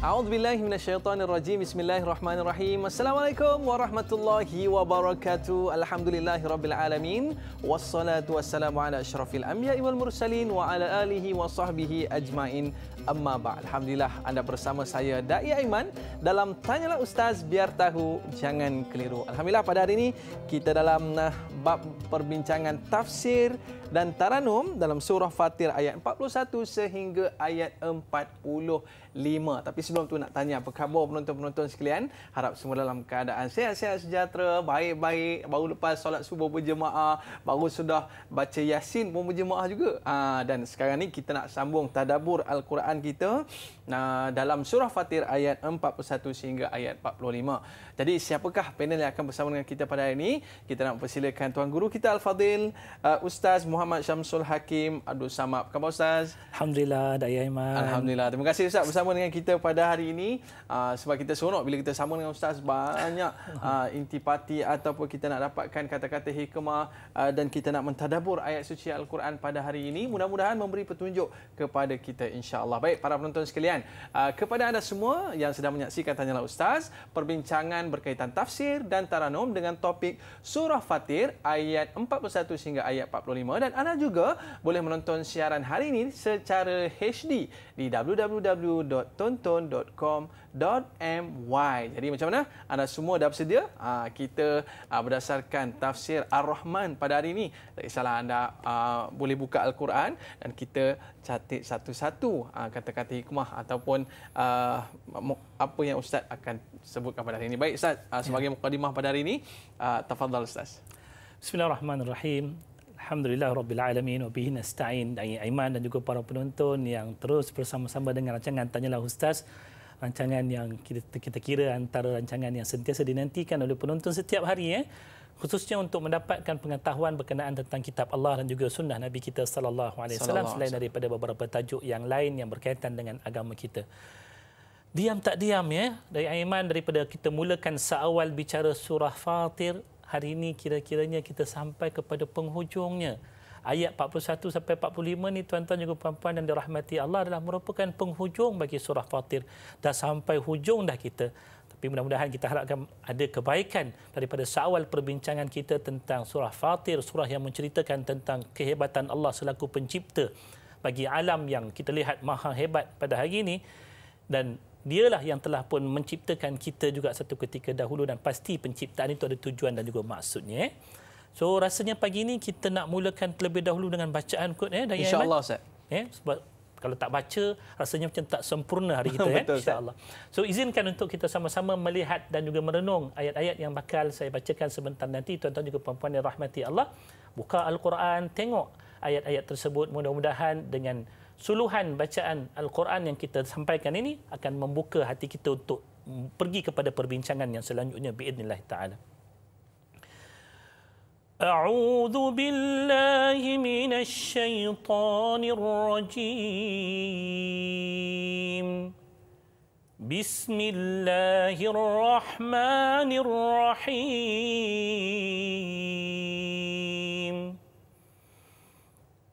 A'udzubillahi minasyaitonirrajim. Bismillahirrahmanirrahim. Assalamualaikum warahmatullahi wabarakatuh. Alhamdulillahirabbil alamin. Wassalatu wassalamu ala asyrafil anbiya'i wal mursalin wa ala alihi wa sahbihi ajmain. Amma ba'd. Alhamdulillah anda bersama saya Dai Aiman dalam Tanyalah Ustaz biar tahu jangan keliru. Alhamdulillah pada hari ini kita dalam bab perbincangan tafsir dan taranum dalam surah Fatir ayat 41 sehingga ayat 45. Tapi sebelum tu nak tanya apa khabar penonton-penonton sekalian? Harap semua dalam keadaan sehat-sehat sejahtera, baik-baik, baru lepas solat subuh berjemaah, baru sudah baca Yasin pun berjemaah juga. Dan sekarang ni kita nak sambung tadabbur Al-Quran kita dalam surah Fatir ayat 41 sehingga ayat 45. Jadi siapakah panel yang akan bersama dengan kita pada hari ini? Kita nak persilakan Tuan Guru kita Al-Fadil, Ustaz Muhammad Syamsul Hakim Abdul Samad. Apa khabar Ustaz? Alhamdulillah, Dai Aiman. Alhamdulillah. Terima kasih Ustaz bersama dengan kita pada hari ini. Sebab kita seronok bila kita sama dengan Ustaz, banyak intipati ataupun kita nak dapatkan kata-kata hikmah dan kita nak mentadabbur ayat suci Al-Quran pada hari ini. Mudah-mudahan memberi petunjuk kepada kita insya-Allah. Baik para penonton sekalian, kepada anda semua yang sedang menyaksikan Tanyalah Ustaz, perbincangan berkaitan tafsir dan taranum dengan topik surah Fatir ayat 41 hingga ayat 45, dan anda juga boleh menonton siaran hari ini secara HD di www.tonton.com.my. Jadi macam mana? Anda semua dah bersedia? Kita berdasarkan tafsir Ar-Rahman pada hari ini. Tak kisahlah anda boleh buka Al-Quran dan kita catat satu-satu kata-kata hikmah ataupun apa yang Ustaz akan sebutkan pada hari ini. Baik Ustaz, sebagai mukadimah pada hari ini, tafadhal Ustaz. Bismillahirrahmanirrahim. Alhamdulillah Rabbil Alamin wa bihi nasta'in. Dai Aiman dan juga para penonton yang terus bersama-sama dengan rancangan Tanyalah Ustaz. Rancangan yang kita kira antara rancangan yang sentiasa dinantikan oleh penonton setiap hari, khususnya untuk mendapatkan pengetahuan berkenaan tentang kitab Allah dan juga sunnah Nabi kita sallallahu alaihi wasallam, selain daripada beberapa tajuk yang lain yang berkaitan dengan agama kita. Diam tak diam Dai Aiman, daripada kita mulakan seawal bicara surah Fatir, hari ini kira-kiranya kita sampai kepada penghujungnya. Ayat 41 sampai 45 ni tuan-tuan juga puan-puan dan dirahmati Allah adalah merupakan penghujung bagi surah Fatir. Dah sampai hujung dah kita. Tapi mudah-mudahan kita harapkan ada kebaikan daripada seawal perbincangan kita tentang surah Fatir, surah yang menceritakan tentang kehebatan Allah selaku pencipta bagi alam yang kita lihat maha hebat pada hari ini, dan dialah yang telah pun menciptakan kita juga satu ketika dahulu, dan pasti penciptaan itu ada tujuan dan juga maksudnya. So rasanya pagi ini kita nak mulakan terlebih dahulu dengan bacaan kot insya-Allah Ustaz. Sebab kalau tak baca rasanya macam tak sempurna hari kita insya-Allah. So izinkan untuk kita sama-sama melihat dan juga merenung ayat-ayat yang bakal saya bacakan sebentar nanti. Tuan-tuan juga puan-puan yang rahmati Allah, buka Al-Quran, tengok ayat-ayat tersebut. Mudah-mudahan dengan suluhan bacaan Al-Quran yang kita sampaikan ini akan membuka hati kita untuk pergi kepada perbincangan yang selanjutnya biidznillah taala. A'udzu billahi minasy syaithanir rajim. Bismillahirrahmanirrahim.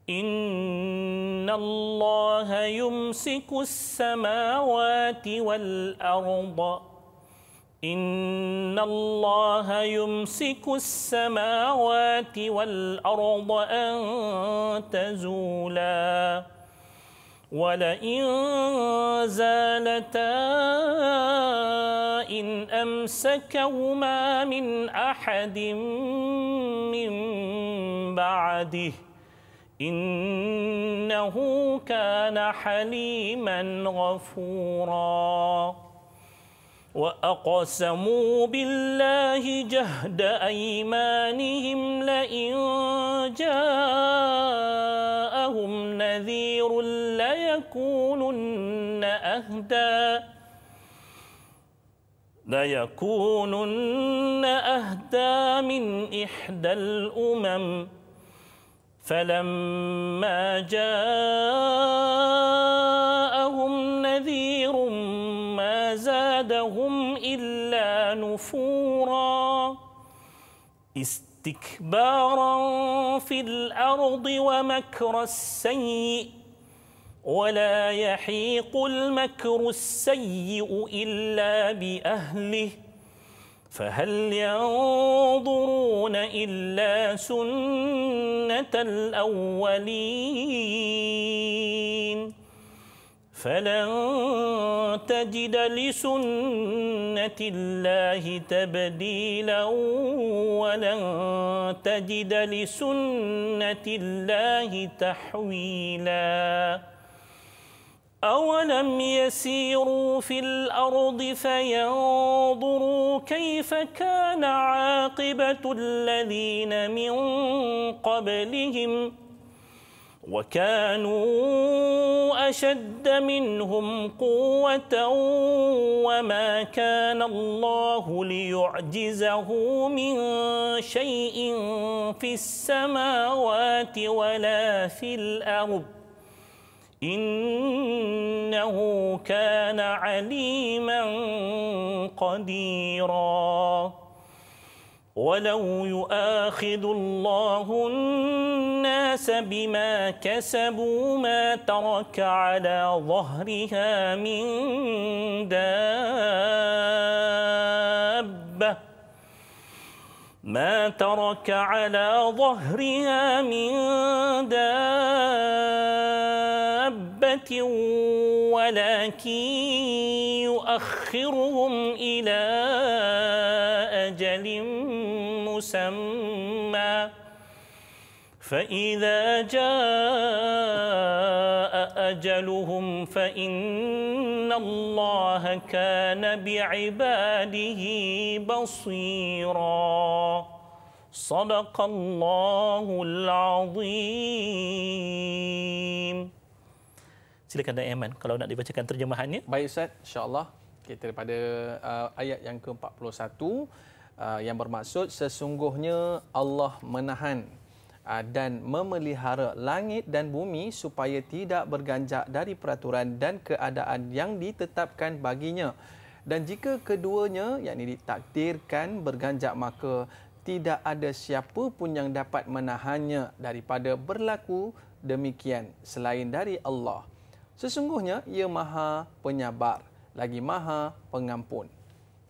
Inna Allah yumsiku as-samawati wal arda. Inna Allah yumsiku as-samawati wal arda an tazula. ولئن زالتا إن أمسكهما من أحد من بعده إنه كان حليما غفورا وأقسموا بالله جهد أيمانهم لئن جاءهم نذير ليكونن أهدى من إحدى الأمم فلما جاءهم نذير ما زادهم إلا نفورا استكبارا في الأرض ومكر السيء ولا يحيق المكر السيء إلا بأهله فهل ينظرون إلا سنة الأولين فلن تجد لسنة الله تبديلا ولن تجد لسنة الله تحويلا أولم يسيروا في الأرض فينظروا كيف كان عاقبة الذين من قبلهم وكانوا أشد منهم قوة وما كان الله ليعجزه من شيء في السماوات ولا في الأرض إنه كان عليما قديرا ولو يؤاخذ الله الناس بما كسبوا ما ترك على ظهرها من دابة ما ترك على ظهرها من دابة ولكن يؤخرهم إلى أجل مسمى فإذا جاء أجلهم فإن الله كان بعباده بصيرا صدق الله العظيم. Silakan Datuk Aiman kalau nak dibacakan terjemahannya. Baik Ustaz, insya-Allah kita daripada ayat yang ke-41 yang bermaksud sesungguhnya Allah menahan dan memelihara langit dan bumi supaya tidak berganjak dari peraturan dan keadaan yang ditetapkan baginya. Dan jika keduanya yakni ditakdirkan berganjak maka tidak ada siapa pun yang dapat menahannya daripada berlaku demikian selain dari Allah. Sesungguhnya ia Maha Penyabar lagi Maha Pengampun.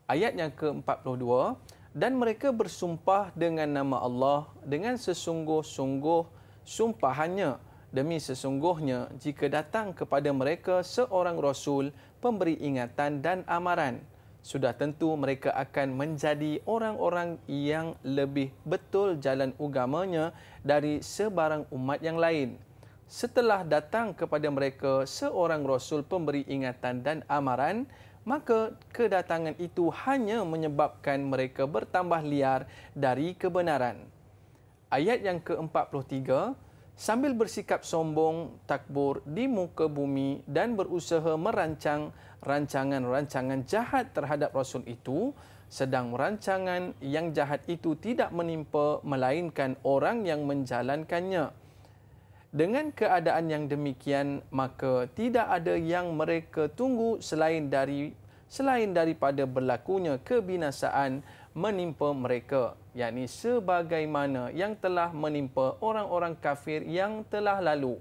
Ayat yang ke-42, dan mereka bersumpah dengan nama Allah dengan sesungguh-sungguh sumpahannya demi sesungguhnya jika datang kepada mereka seorang rasul pemberi ingatan dan amaran sudah tentu mereka akan menjadi orang-orang yang lebih betul jalan agamanya dari sebarang umat yang lain. Setelah datang kepada mereka seorang rasul pemberi ingatan dan amaran, maka kedatangan itu hanya menyebabkan mereka bertambah liar dari kebenaran. Ayat yang ke-43, sambil bersikap sombong, takbur di muka bumi dan berusaha merancang rancangan-rancangan jahat terhadap Rasul itu, sedang rancangan yang jahat itu tidak menimpa melainkan orang yang menjalankannya. Dengan keadaan yang demikian, maka tidak ada yang mereka tunggu selain daripada berlakunya kebinasaan menimpa mereka, yakni sebagaimana yang telah menimpa orang-orang kafir yang telah lalu.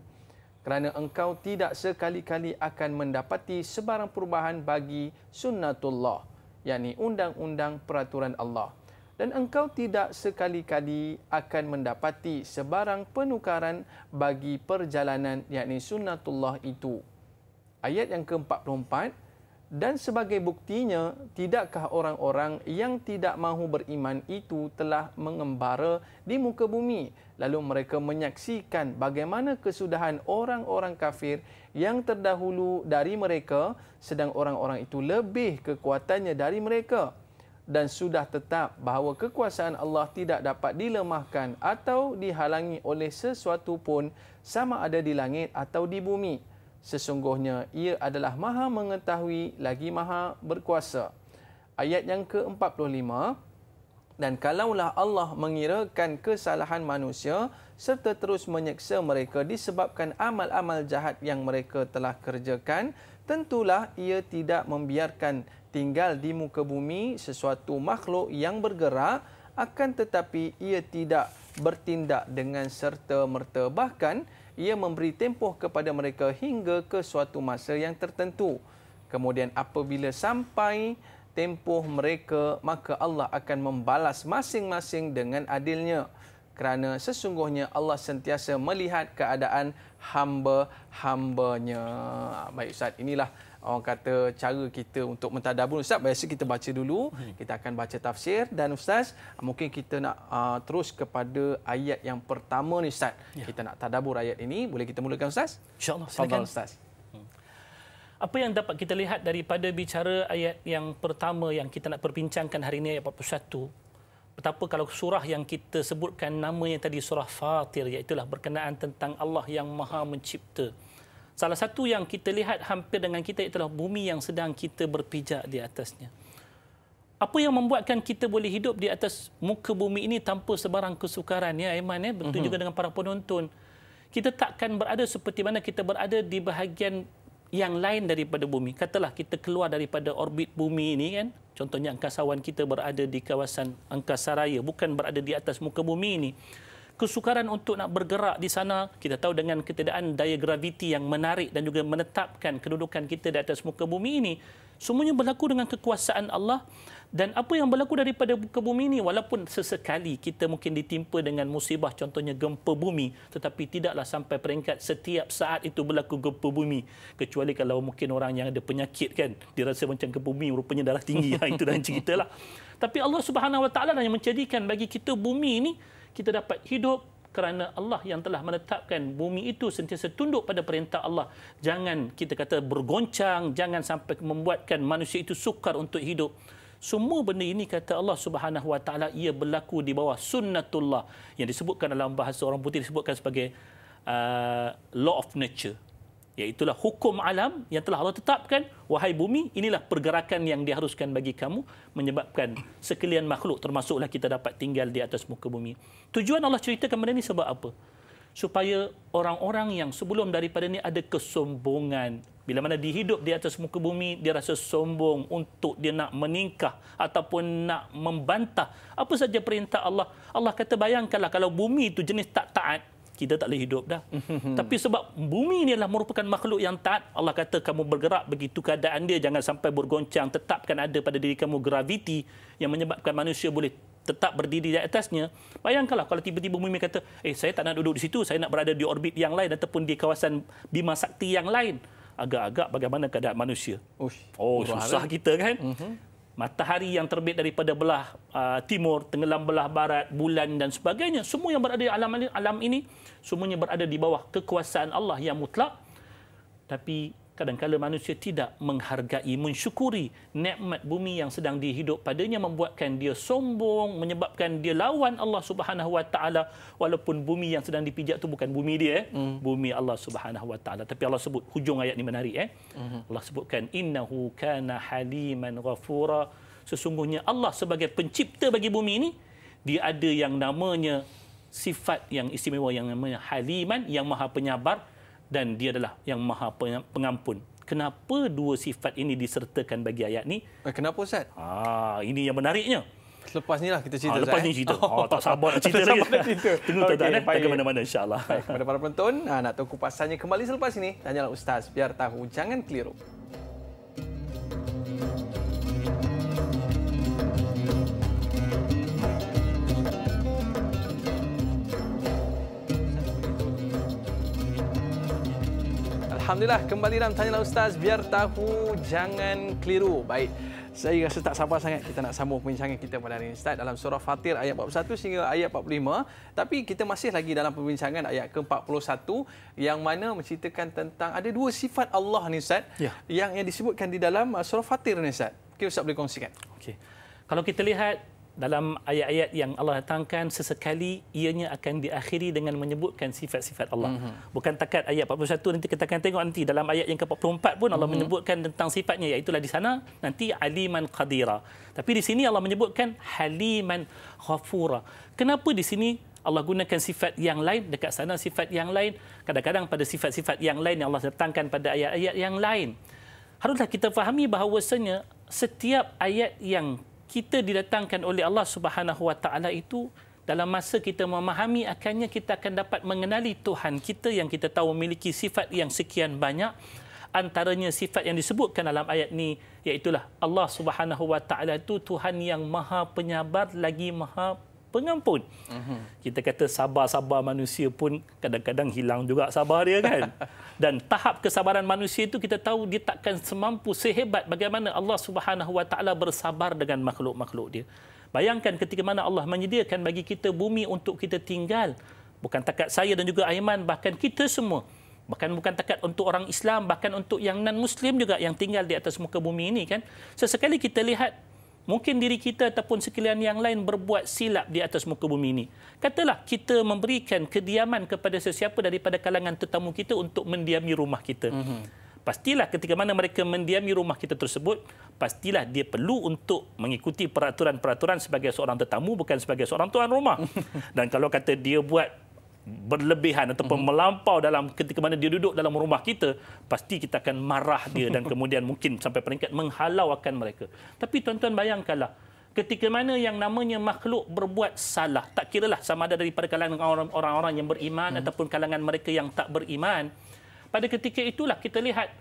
Kerana engkau tidak sekali-kali akan mendapati sebarang perubahan bagi sunnatullah, yakni undang-undang peraturan Allah. Dan engkau tidak sekali-kali akan mendapati sebarang penukaran bagi perjalanan, yakni sunnatullah itu. Ayat yang ke-44, dan sebagai buktinya, tidakkah orang-orang yang tidak mahu beriman itu telah mengembara di muka bumi, lalu mereka menyaksikan bagaimana kesudahan orang-orang kafir yang terdahulu dari mereka, sedang orang-orang itu lebih kekuatannya dari mereka. Dan sudah tetap bahawa kekuasaan Allah tidak dapat dilemahkan atau dihalangi oleh sesuatu pun sama ada di langit atau di bumi. Sesungguhnya ia adalah Maha mengetahui lagi Maha berkuasa. Ayat yang ke-45, dan kalaulah Allah mengirakan kesalahan manusia serta terus menyeksa mereka disebabkan amal-amal jahat yang mereka telah kerjakan, tentulah ia tidak membiarkan tinggal di muka bumi sesuatu makhluk yang bergerak, akan tetapi ia tidak bertindak dengan serta-merta. Bahkan ia memberi tempoh kepada mereka hingga ke suatu masa yang tertentu. Kemudian apabila sampai tempoh mereka, maka Allah akan membalas masing-masing dengan adilnya. Kerana sesungguhnya Allah sentiasa melihat keadaan hamba-hambanya. Baik Ustaz, inilah orang kata cara kita untuk mentadabbur. Ustaz, biasa kita baca dulu, kita akan baca tafsir, dan Ustaz, mungkin kita nak terus kepada ayat yang pertama ni Ustaz. Kita nak tadabbur ayat ini. Boleh kita mulakan Ustaz? InsyaAllah, silakan silakan. Ustaz. Apa yang dapat kita lihat daripada bicara ayat yang pertama yang kita nak perbincangkan hari ini, ayat 41. Betapa kalau surah yang kita sebutkan namanya tadi surah Fatir, iaitulah berkenaan tentang Allah yang Maha Mencipta. Salah satu yang kita lihat hampir dengan kita ialah bumi yang sedang kita berpijak di atasnya. Apa yang membuatkan kita boleh hidup di atas muka bumi ini tanpa sebarang kesukaran, ya Aiman, ya? Betul juga dengan para penonton. Kita takkan berada seperti mana kita berada di bahagian yang lain daripada bumi. Katalah kita keluar daripada orbit bumi ini, kan? Contohnya angkasawan kita berada di kawasan angkasa raya, bukan berada di atas muka bumi ini. Kesukaran untuk nak bergerak di sana, kita tahu dengan ketiadaan daya graviti yang menarik dan juga menetapkan kedudukan kita di atas muka bumi ini, semuanya berlaku dengan kekuasaan Allah. Dan apa yang berlaku daripada muka bumi ini, walaupun sesekali kita mungkin ditimpa dengan musibah, contohnya gempa bumi, tetapi tidaklah sampai peringkat setiap saat itu berlaku gempa bumi. Kecuali kalau mungkin orang yang ada penyakit, kan, dia rasa macam gempa bumi rupanya darah tinggi. Itu dah cerita lah. Tapi Allah Subhanahu Wa Taala yang menjadikan bagi kita bumi ini, kita dapat hidup kerana Allah yang telah menetapkan bumi itu sentiasa tunduk pada perintah Allah. Jangan kita kata bergoncang, jangan sampai membuatkan manusia itu sukar untuk hidup. Semua benda ini, kata Allah Subhanahu Wa Taala, ia berlaku di bawah sunnatullah, yang disebutkan dalam bahasa orang putih disebutkan sebagai law of nature. Iaitulah hukum alam yang telah Allah tetapkan. Wahai bumi, inilah pergerakan yang diharuskan bagi kamu, menyebabkan sekalian makhluk termasuklah kita dapat tinggal di atas muka bumi. Tujuan Allah ceritakan benda ini sebab apa? Supaya orang-orang yang sebelum daripada ini ada kesombongan. Bila mana dihidup di atas muka bumi, dia rasa sombong untuk dia nak meningkah ataupun nak membantah apa saja perintah Allah. Allah kata, bayangkanlah kalau bumi itu jenis tak taat, kita tak boleh hidup dah. Tapi sebab bumi ini adalah merupakan makhluk yang taat, Allah kata kamu bergerak begitu keadaan dia, jangan sampai bergoncang. Tetapkan ada pada diri kamu graviti yang menyebabkan manusia boleh tetap berdiri di atasnya. Bayangkanlah kalau tiba-tiba bumi kata, saya tak nak duduk di situ, saya nak berada di orbit yang lain ataupun di kawasan Bima Sakti yang lain. Agak-agak bagaimana keadaan manusia? Susah kita, kan? Matahari yang terbit daripada belah timur, tenggelam belah barat, bulan dan sebagainya, semua yang berada di alam ini, semuanya berada di bawah kekuasaan Allah yang mutlak. Tapi kadang-kadang manusia tidak menghargai, mensyukuri nikmat bumi yang sedang dihidup padanya, membuatkan dia sombong, menyebabkan dia lawan Allah Subhanahu Wa Taala, walaupun bumi yang sedang dipijak itu bukan bumi dia, bumi Allah Subhanahu Wa Taala. Tapi Allah sebut, hujung ayat ini menarik, Allah sebutkan, innahu kana haliman ghafura. Sesungguhnya Allah sebagai pencipta bagi bumi ini, dia ada yang namanya sifat yang istimewa yang namanya haliman, yang maha penyabar, dan dia adalah yang maha pengampun. Kenapa dua sifat ini disertakan bagi ayat ni? Kenapa Ustaz? Ini yang menariknya. Lepas ni lah kita cerita. Lepas ni cerita. Tak sabar nak cerita lagi. Tunggu tak ke mana-mana, insyaAllah. Kepada para penonton, nak tahu kupasannya kembali selepas ini, tanyalah Ustaz, biar tahu, jangan keliru. Alhamdulillah, kembali dalam Tanyalah Ustaz, biar tahu, jangan keliru. Baik, saya rasa tak sabar sangat kita nak sambung perbincangan kita pada hari ini, Ustaz, dalam surah Fatir ayat 41 sehingga ayat 45. Tapi kita masih lagi dalam perbincangan ayat ke-41 yang mana menceritakan tentang ada dua sifat Allah ni, Ustaz, yang disebutkan di dalam surah Fatir ni, Ustaz. Mungkin Ustaz boleh kongsikan. Okey. Kalau kita lihat dalam ayat-ayat yang Allah datangkan, sesekali ianya akan diakhiri dengan menyebutkan sifat-sifat Allah. Bukan takat ayat 41, nanti kita akan tengok nanti dalam ayat yang ke-44 pun Allah menyebutkan tentang sifatnya, iaitulah di sana nanti aliman qadira. Tapi di sini Allah menyebutkan haliman ghafura. Kenapa di sini Allah gunakan sifat yang lain, dekat sana sifat yang lain, kadang-kadang pada sifat-sifat yang lain yang Allah datangkan pada ayat-ayat yang lain. Haruslah kita fahami bahawasanya setiap ayat yang kita didatangkan oleh Allah Subhanahu Wa Taala itu dalam masa kita memahami akannya, kita akan dapat mengenali Tuhan kita yang kita tahu memiliki sifat yang sekian banyak. Antaranya sifat yang disebutkan dalam ayat ini, iaitulah Allah Subhanahu Wa Taala itu Tuhan yang Maha Penyabar lagi Maha Pengampun. Kita kata sabar-sabar manusia pun kadang-kadang hilang juga sabar dia kan. Dan tahap kesabaran manusia itu kita tahu dia takkan semampu sehebat bagaimana Allah Subhanahu Wa Taala bersabar dengan makhluk-makhluk dia. Bayangkan ketika mana Allah menyediakan bagi kita bumi untuk kita tinggal. Bukan takat saya dan juga Aiman, bahkan kita semua. Bahkan bukan takat untuk orang Islam, bahkan untuk yang non-Muslim juga yang tinggal di atas muka bumi ini kan. Sesekali kita lihat, mungkin diri kita ataupun sekalian yang lain berbuat silap di atas muka bumi ini. Katalah kita memberikan kediaman kepada sesiapa daripada kalangan tetamu kita untuk mendiami rumah kita. Pastilah ketika mana mereka mendiami rumah kita tersebut, pastilah dia perlu untuk mengikuti peraturan-peraturan sebagai seorang tetamu, bukan sebagai seorang tuan rumah. Dan kalau kata dia buat berlebihan ataupun melampau dalam ketika mana dia duduk dalam rumah kita, pasti kita akan marah dia dan kemudian mungkin sampai peringkat menghalau akan mereka. Tapi tuan-tuan bayangkanlah, ketika mana yang namanya makhluk berbuat salah, tak kiralah sama ada daripada kalangan orang-orang yang beriman ataupun kalangan mereka yang tak beriman, pada ketika itulah kita lihat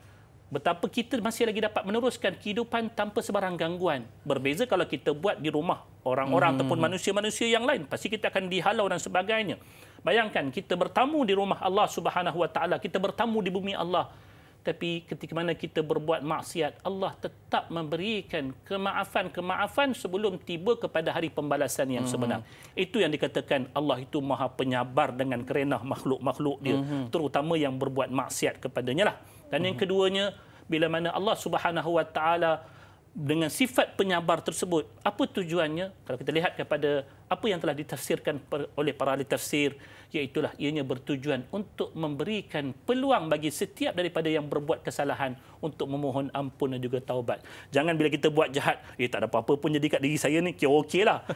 betapa kita masih lagi dapat meneruskan kehidupan tanpa sebarang gangguan. Berbeza kalau kita buat di rumah orang-orang ataupun manusia-manusia yang lain, pasti kita akan dihalau dan sebagainya. Bayangkan kita bertamu di rumah Allah Subhanahu Wa Taala, kita bertamu di bumi Allah. Tapi ketika mana kita berbuat maksiat, Allah tetap memberikan kemaafan sebelum tiba kepada hari pembalasan yang sebenar. Itu yang dikatakan Allah itu Maha Penyabar dengan kerana makhluk-makhluk dia, terutama yang berbuat maksiat kepadanya lah. Dan yang keduanya, bila mana Allah Subhanahu Wa Taala dengan sifat penyabar tersebut, apa tujuannya? Kalau kita lihat kepada apa yang telah ditafsirkan oleh para ahli tafsir, iaitulah ianya bertujuan untuk memberikan peluang bagi setiap daripada yang berbuat kesalahan untuk memohon ampun dan juga taubat. Jangan bila kita buat jahat, tak ada apa-apa pun jadi kat diri saya ni, kira okeylah.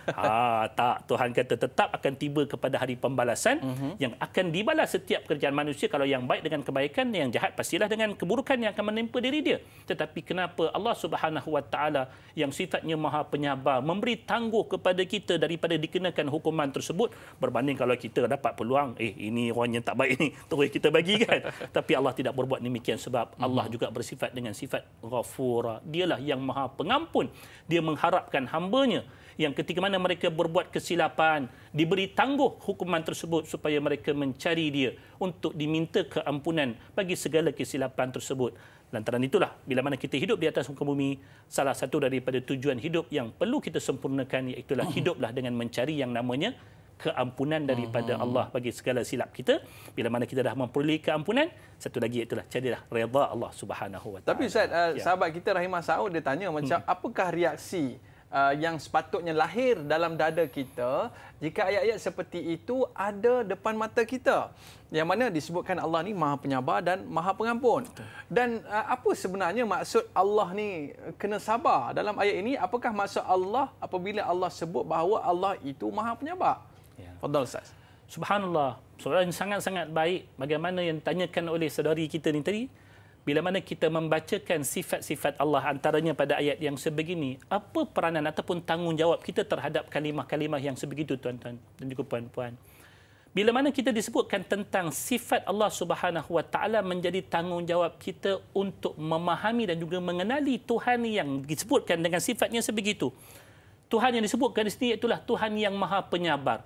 Tak, Tuhan kata tetap akan tiba kepada hari pembalasan yang akan dibalas setiap kerjaan manusia. Kalau yang baik dengan kebaikan, yang jahat pastilah dengan keburukan yang akan menimpa diri dia. Tetapi kenapa Allah Subhanahu Wa Taala yang sifatnya Maha Penyabar memberi tangguh kepada kita daripada dikenakan hukuman tersebut, berbanding kalau kita dapat peluang, ini orang yang tak baik ni, terus kita bagi kan. Tapi Allah tidak berbuat demikian sebab Allah juga bersifat dengan sifat Ghafura. Dialah yang Maha Pengampun. Dia mengharapkan hamba-Nya yang ketika mana mereka berbuat kesilapan, diberi tangguh hukuman tersebut supaya mereka mencari Dia untuk diminta keampunan bagi segala kesilapan tersebut. Lantaran itulah, bila mana kita hidup di atas muka bumi, salah satu daripada tujuan hidup yang perlu kita sempurnakan, iaitulah hiduplah dengan mencari yang namanya keampunan daripada Allah bagi segala silap kita. Bila mana kita dah memperoleh keampunan, satu lagi iaitulah carilah redha Allah Subhanahu Wa Taala. Tapi Ustaz, sahabat kita Rahimah Saud dia tanya macam apakah reaksi yang sepatutnya lahir dalam dada kita jika ayat-ayat seperti itu ada depan mata kita, yang mana disebutkan Allah ni Maha Penyabar dan Maha Pengampun. Dan apa sebenarnya maksud Allah ni kena sabar dalam ayat ini? Apakah maksud Allah apabila Allah sebut bahawa Allah itu Maha Penyabar? Fadhal Ustaz. Subhanallah, soalan sangat-sangat baik bagaimana yang ditanyakan oleh saudari kita ni tadi. Bila mana kita membacakan sifat-sifat Allah antaranya pada ayat yang sebegini, apa peranan ataupun tanggungjawab kita terhadap kalimah-kalimah yang sebegitu, tuan-tuan dan juga puan-puan? Bila mana kita disebutkan tentang sifat Allah Subhanahu Wa Taala, menjadi tanggungjawab kita untuk memahami dan juga mengenali Tuhan yang disebutkan dengan sifatnya sebegitu. Tuhan yang disebutkan di sini itulah Tuhan yang Maha Penyabar.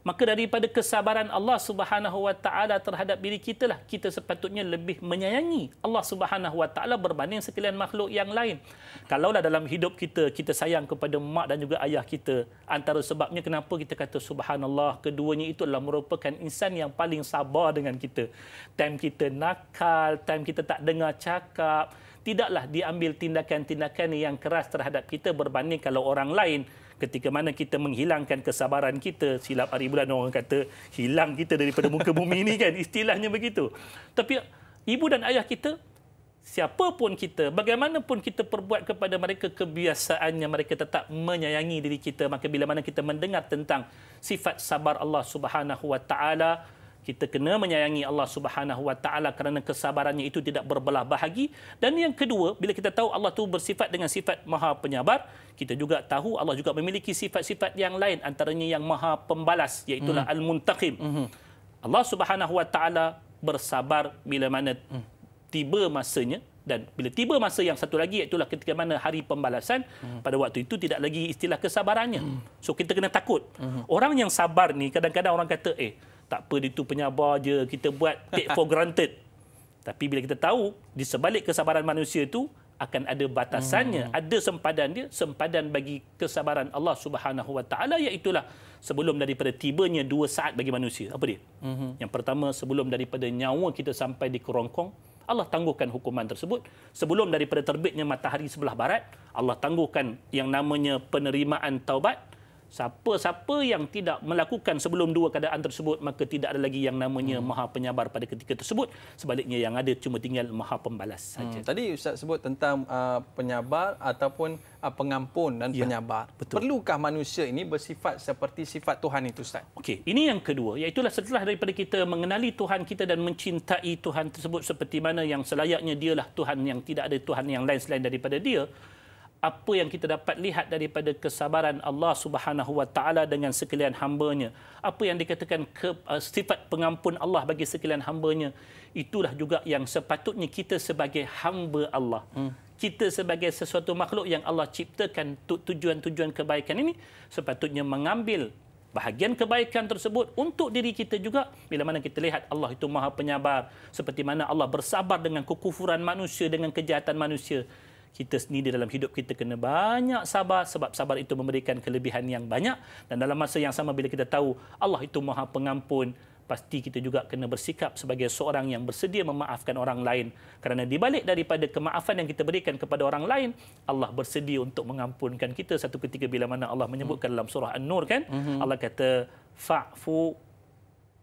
Maka daripada kesabaran Allah Subhanahu Wa Taala terhadap diri kita lah, kita sepatutnya lebih menyayangi Allah Subhanahu Wa Taala berbanding sekalian makhluk yang lain. Kalaulah dalam hidup kita, kita sayang kepada mak dan juga ayah kita, antara sebabnya kenapa kita kata subhanallah, keduanya itu adalah merupakan insan yang paling sabar dengan kita. Time kita nakal, time kita tak dengar cakap, tidaklah diambil tindakan-tindakan yang keras terhadap kita berbanding kalau orang lain. Ketika mana kita menghilangkan kesabaran kita, silap hari bulan orang kata hilang kita daripada muka bumi ini kan, istilahnya begitu. Tapi ibu dan ayah kita, siapapun kita, bagaimanapun kita perbuat kepada mereka, kebiasaannya mereka tetap menyayangi diri kita. Maka bila mana kita mendengar tentang sifat sabar Allah Subhanahu Wa Taala, Kita kena menyayangi Allah Subhanahu Wa Taala kerana kesabarannya itu tidak berbelah bahagi. Dan yang kedua, bila kita tahu Allah tu bersifat dengan sifat Maha Penyabar, kita juga tahu Allah juga memiliki sifat-sifat yang lain, antaranya yang Maha Pembalas, iaitu Al-Muntaqim. Allah Subhanahu Wa Taala bersabar bila mana tiba masanya, dan bila tiba masa yang satu lagi, iaitu ketika mana hari pembalasan, pada waktu itu tidak lagi istilah kesabarannya. So kita kena takut. Orang yang sabar ni kadang-kadang orang kata tak apa, itu penyabar je, kita buat take for granted. Tapi bila kita tahu di sebalik kesabaran manusia itu akan ada batasannya, ada sempadan dia, sempadan bagi kesabaran Allah Subhanahu Wa Taala, iaitulah sebelum daripada tibanya 2 saat bagi manusia. Apa dia? Yang pertama, sebelum daripada nyawa kita sampai di kerongkong, Allah tangguhkan hukuman tersebut. Sebelum daripada terbitnya matahari sebelah barat, Allah tangguhkan yang namanya penerimaan taubat. Siapa-siapa yang tidak melakukan sebelum 2 keadaan tersebut, maka tidak ada lagi yang namanya Maha Penyabar pada ketika tersebut. Sebaliknya yang ada cuma tinggal Maha Pembalas saja. Tadi Ustaz sebut tentang penyabar ataupun pengampun dan penyabar. Betul. Perlukah manusia ini bersifat seperti sifat Tuhan itu, Ustaz? Okey, ini yang kedua, iaitu setelah daripada kita mengenali Tuhan kita dan mencintai Tuhan tersebut seperti mana yang selayaknya dialah Tuhan, yang tidak ada Tuhan yang lain selain daripada dia. Apa yang kita dapat lihat daripada kesabaran Allah Subhanahu Wa Taala dengan sekalian hamba-Nya, apa yang dikatakan sifat pengampun Allah bagi sekalian hamba-Nya, itulah juga yang sepatutnya kita sebagai hamba Allah, kita sebagai sesuatu makhluk yang Allah ciptakan untuk tujuan-tujuan kebaikan ini, sepatutnya mengambil bahagian kebaikan tersebut untuk diri kita juga. Bila mana kita lihat Allah itu Maha Penyabar, seperti mana Allah bersabar dengan kekufuran manusia, dengan kejahatan manusia, kita sendiri dalam hidup kita kena banyak sabar, sebab sabar itu memberikan kelebihan yang banyak. Dan dalam masa yang sama, bila kita tahu Allah itu Maha Pengampun, pasti kita juga kena bersikap sebagai seorang yang bersedia memaafkan orang lain. Kerana di balik daripada kemaafan yang kita berikan kepada orang lain, Allah bersedia untuk mengampunkan kita satu ketika bila mana Allah menyebutkan dalam surah An-Nur, kan? Allah kata fa'fu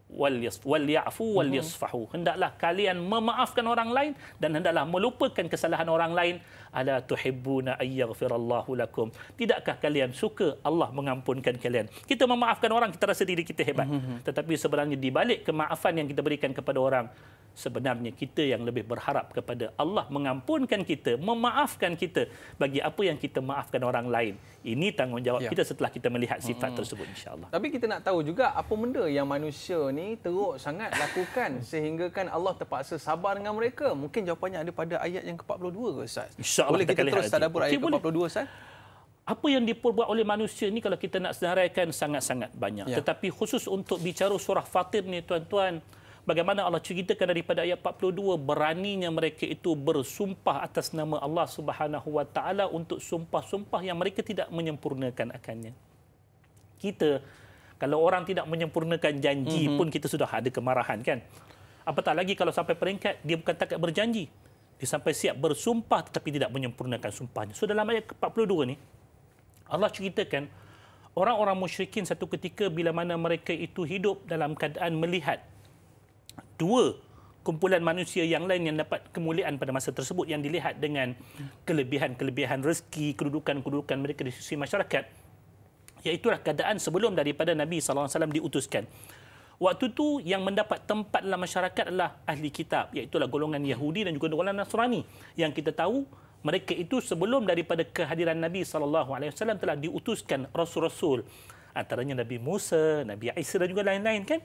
wal-ya'fu wal-yasfahu. Hendaklah kalian memaafkan orang lain dan hendaklah melupakan kesalahan orang lain. Ala tuhibbuna ayyaghfirallahu lakum. Tidakkah kalian suka Allah mengampunkan kalian? Kita memaafkan orang, kita rasa diri kita hebat. Tetapi sebenarnya di balik kemaafan yang kita berikan kepada orang, sebenarnya kita yang lebih berharap kepada Allah mengampunkan kita, memaafkan kita bagi apa yang kita maafkan orang lain. Ini tanggungjawab kita setelah kita melihat sifat tersebut, insya-Allah. Tapi kita nak tahu juga apa benda yang manusia ni teruk sangat lakukan sehingga kan Allah terpaksa sabar dengan mereka. Mungkin jawapannya ada pada ayat yang ke-42 ke, Ustaz? InsyaAllah boleh kita terus tadabbur ayat ke-42, Ustaz? Apa yang diperbuat oleh manusia ni kalau kita nak senaraikan sangat-sangat banyak. Tetapi khusus untuk bicara surah Fatir ni, tuan-tuan, bagaimana Allah ceritakan daripada ayat 42, beraninya mereka itu bersumpah atas nama Allah Subhanahu Wa Taala untuk sumpah-sumpah yang mereka tidak menyempurnakan akannya. Kita, kalau orang tidak menyempurnakan janji pun kita sudah ada kemarahan, kan? Apatah lagi kalau sampai peringkat dia bukan takat berjanji, dia sampai siap bersumpah tetapi tidak menyempurnakan sumpahnya. So dalam ayat 42 ni, Allah ceritakan orang-orang musyrikin satu ketika bila mana mereka itu hidup dalam keadaan melihat 2 kumpulan manusia yang lain yang dapat kemuliaan pada masa tersebut, yang dilihat dengan kelebihan-kelebihan rezeki, kedudukan-kedudukan mereka di sisi masyarakat. Iaitulah keadaan sebelum daripada Nabi SAW diutuskan. Waktu itu yang mendapat tempat dalam masyarakat adalah ahli kitab, iaitulah golongan Yahudi dan juga golongan Nasrani. Yang kita tahu mereka itu sebelum daripada kehadiran Nabi SAW telah diutuskan rasul-rasul, antaranya Nabi Musa, Nabi Isa dan juga lain-lain, kan?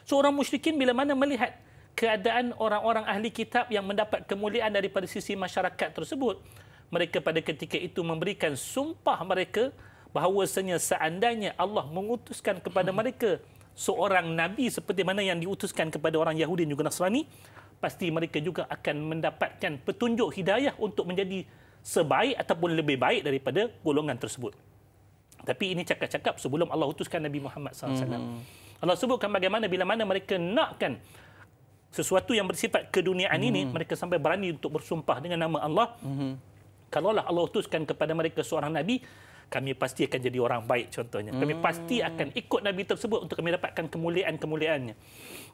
Seorang musyrikin bila mana melihat keadaan orang-orang ahli kitab yang mendapat kemuliaan daripada sisi masyarakat tersebut, mereka pada ketika itu memberikan sumpah mereka bahawasanya seandainya Allah mengutuskan kepada mereka seorang Nabi seperti mana yang diutuskan kepada orang Yahudi dan juga Nasrani, pasti mereka juga akan mendapatkan petunjuk hidayah untuk menjadi sebaik ataupun lebih baik daripada golongan tersebut. Tapi ini cakap-cakap sebelum Allah utuskan Nabi Muhammad SAW. Allah sebutkan bagaimana bila mana mereka nakkan sesuatu yang bersifat keduniaan ini, mereka sampai berani untuk bersumpah dengan nama Allah. Kalaulah Allah utuskan kepada mereka seorang Nabi, kami pasti akan jadi orang baik contohnya. Kami pasti akan ikut Nabi tersebut untuk kami dapatkan kemuliaan-kemuliaannya.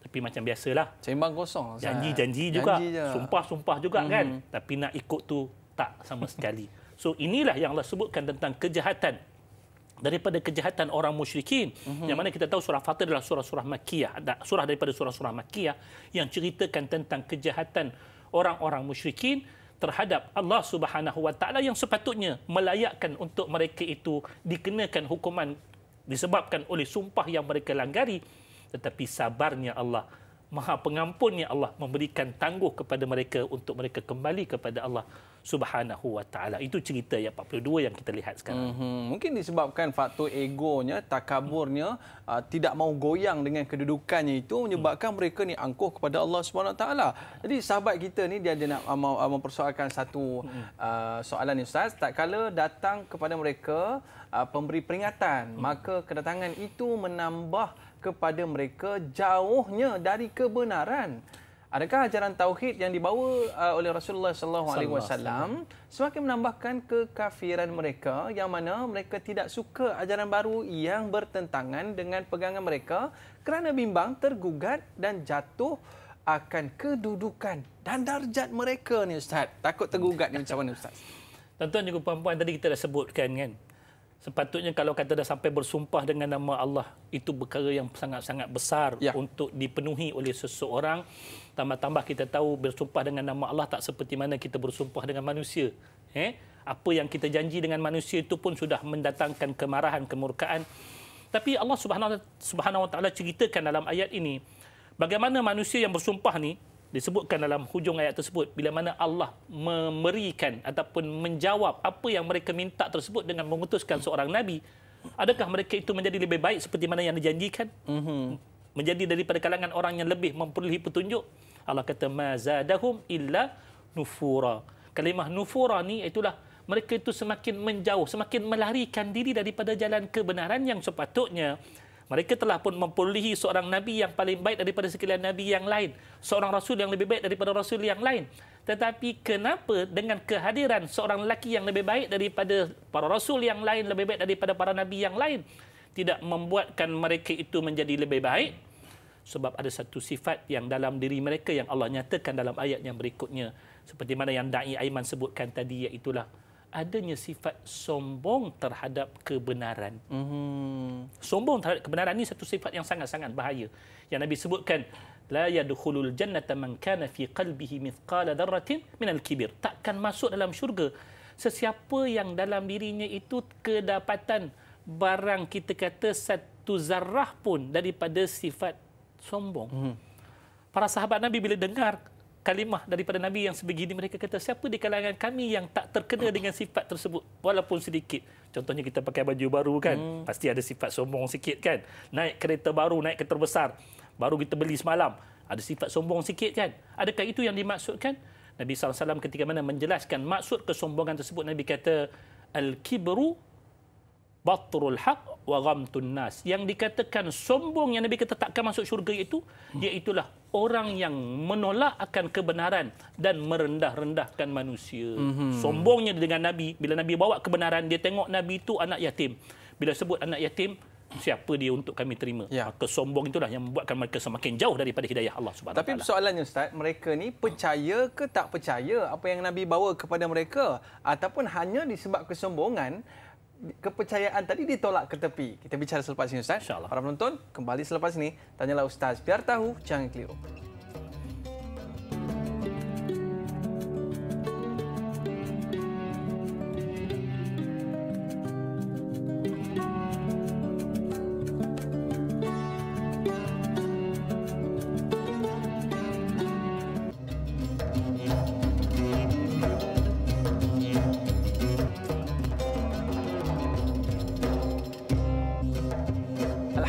Tapi macam biasalah, seimbang kosong. Janji-janji juga, sumpah-sumpah juga, kan? Tapi nak ikut tu tak sama sekali. So inilah yang Allah sebutkan tentang kejahatan daripada kejahatan orang musyrikin. Yang mana kita tahu surah Fatir adalah surah-surah Makkiyah, surah daripada surah-surah Makkiyah yang ceritakan tentang kejahatan orang-orang musyrikin terhadap Allah Subhanahu wa taala yang sepatutnya melayakkan untuk mereka itu dikenakan hukuman disebabkan oleh sumpah yang mereka langgari, tetapi sabarnya Allah, Maha Pengampunnya Allah memberikan tangguh kepada mereka untuk mereka kembali kepada Allah Subhanahu wa taala. Itu cerita ayat 42 yang kita lihat sekarang. Mungkin disebabkan faktor egonya, takaburnya, tidak mau goyang dengan kedudukannya itu menyebabkan mereka ni angkuh kepada Allah Subhanahu wa taala. Jadi sahabat kita ni dia nak mempersoalkan satu soalan ni Ustaz, tak kala datang kepada mereka pemberi peringatan, maka kedatangan itu menambah kepada mereka jauhnya dari kebenaran. Adakah ajaran tauhid yang dibawa oleh Rasulullah SAW semakin menambahkan kekafiran mereka, yang mana mereka tidak suka ajaran baru yang bertentangan dengan pegangan mereka kerana bimbang, tergugat dan jatuh akan kedudukan dan darjat mereka ni Ustaz. Takut tergugat ni macam mana Ustaz? Tuan-tuan juga puan-puan, tadi kita dah sebutkan kan, sepatutnya kalau kata dah sampai bersumpah dengan nama Allah, itu perkara yang sangat-sangat besar untuk dipenuhi oleh seseorang. Tambah-tambah kita tahu bersumpah dengan nama Allah tak seperti mana kita bersumpah dengan manusia. Apa yang kita janji dengan manusia itu pun sudah mendatangkan kemarahan, kemurkaan. Tapi Allah Subhanahu wa taala ceritakan dalam ayat ini bagaimana manusia yang bersumpah ni, disebutkan dalam hujung ayat tersebut, bila mana Allah memberikan ataupun menjawab apa yang mereka minta tersebut dengan mengutuskan seorang Nabi, adakah mereka itu menjadi lebih baik seperti mana yang dijanjikan? Menjadi daripada kalangan orang yang lebih memperolehi petunjuk? Allah kata, ma zadahum illa nufura. Kalimah nufura ni itulah mereka itu semakin menjauh, semakin melarikan diri daripada jalan kebenaran yang sepatutnya mereka telah pun memperolehi seorang Nabi yang paling baik daripada sekalian Nabi yang lain, seorang Rasul yang lebih baik daripada Rasul yang lain. Tetapi kenapa dengan kehadiran seorang lelaki yang lebih baik daripada para Rasul yang lain, lebih baik daripada para Nabi yang lain, tidak membuatkan mereka itu menjadi lebih baik? Sebab ada satu sifat yang dalam diri mereka yang Allah nyatakan dalam ayat yang berikutnya. Seperti mana yang Da'i Aiman sebutkan tadi, iaitulah adanya sifat sombong terhadap kebenaran. Sombong terhadap kebenaran ini satu sifat yang sangat-sangat bahaya. Yang Nabi sebutkan, la yadkhulul jannata man kana fi qalbihi mithqala dzarratin minal kibir. Takkan masuk dalam syurga sesiapa yang dalam dirinya itu kedapatan barang kita kata satu zarah pun daripada sifat sombong. Para sahabat Nabi bila dengar kalimah daripada Nabi yang sebegini, mereka kata, siapa di kalangan kami yang tak terkena dengan sifat tersebut walaupun sedikit? Contohnya kita pakai baju baru kan, pasti ada sifat sombong sikit kan. Naik kereta baru, naik kereta besar, baru kita beli semalam, ada sifat sombong sikit kan. Adakah itu yang dimaksudkan? Nabi SAW ketika mana menjelaskan maksud kesombongan tersebut, Nabi kata, al-kibru batrul haq wa ghamtun nas. Yang dikatakan sombong yang Nabi kata takkan masuk syurga itu, iaitulah orang yang menolak akan kebenaran dan merendah-rendahkan manusia. Sombongnya dengan Nabi, bila Nabi bawa kebenaran, dia tengok Nabi itu anak yatim. Bila sebut anak yatim, siapa dia untuk kami terima? Maka sombong itulah yang membuatkan mereka semakin jauh daripada hidayah Allah Subhanahu wa taala. Tapi persoalannya Ustaz, mereka ni percaya ke tak percaya apa yang Nabi bawa kepada mereka, ataupun hanya disebab kesombongan kepercayaan tadi ditolak ke tepi? Kita bicara selepas ini Ustaz. InsyaAllah. Para penonton, kembali selepas ini. Tanyalah Ustaz, biar tahu, jangan keliru.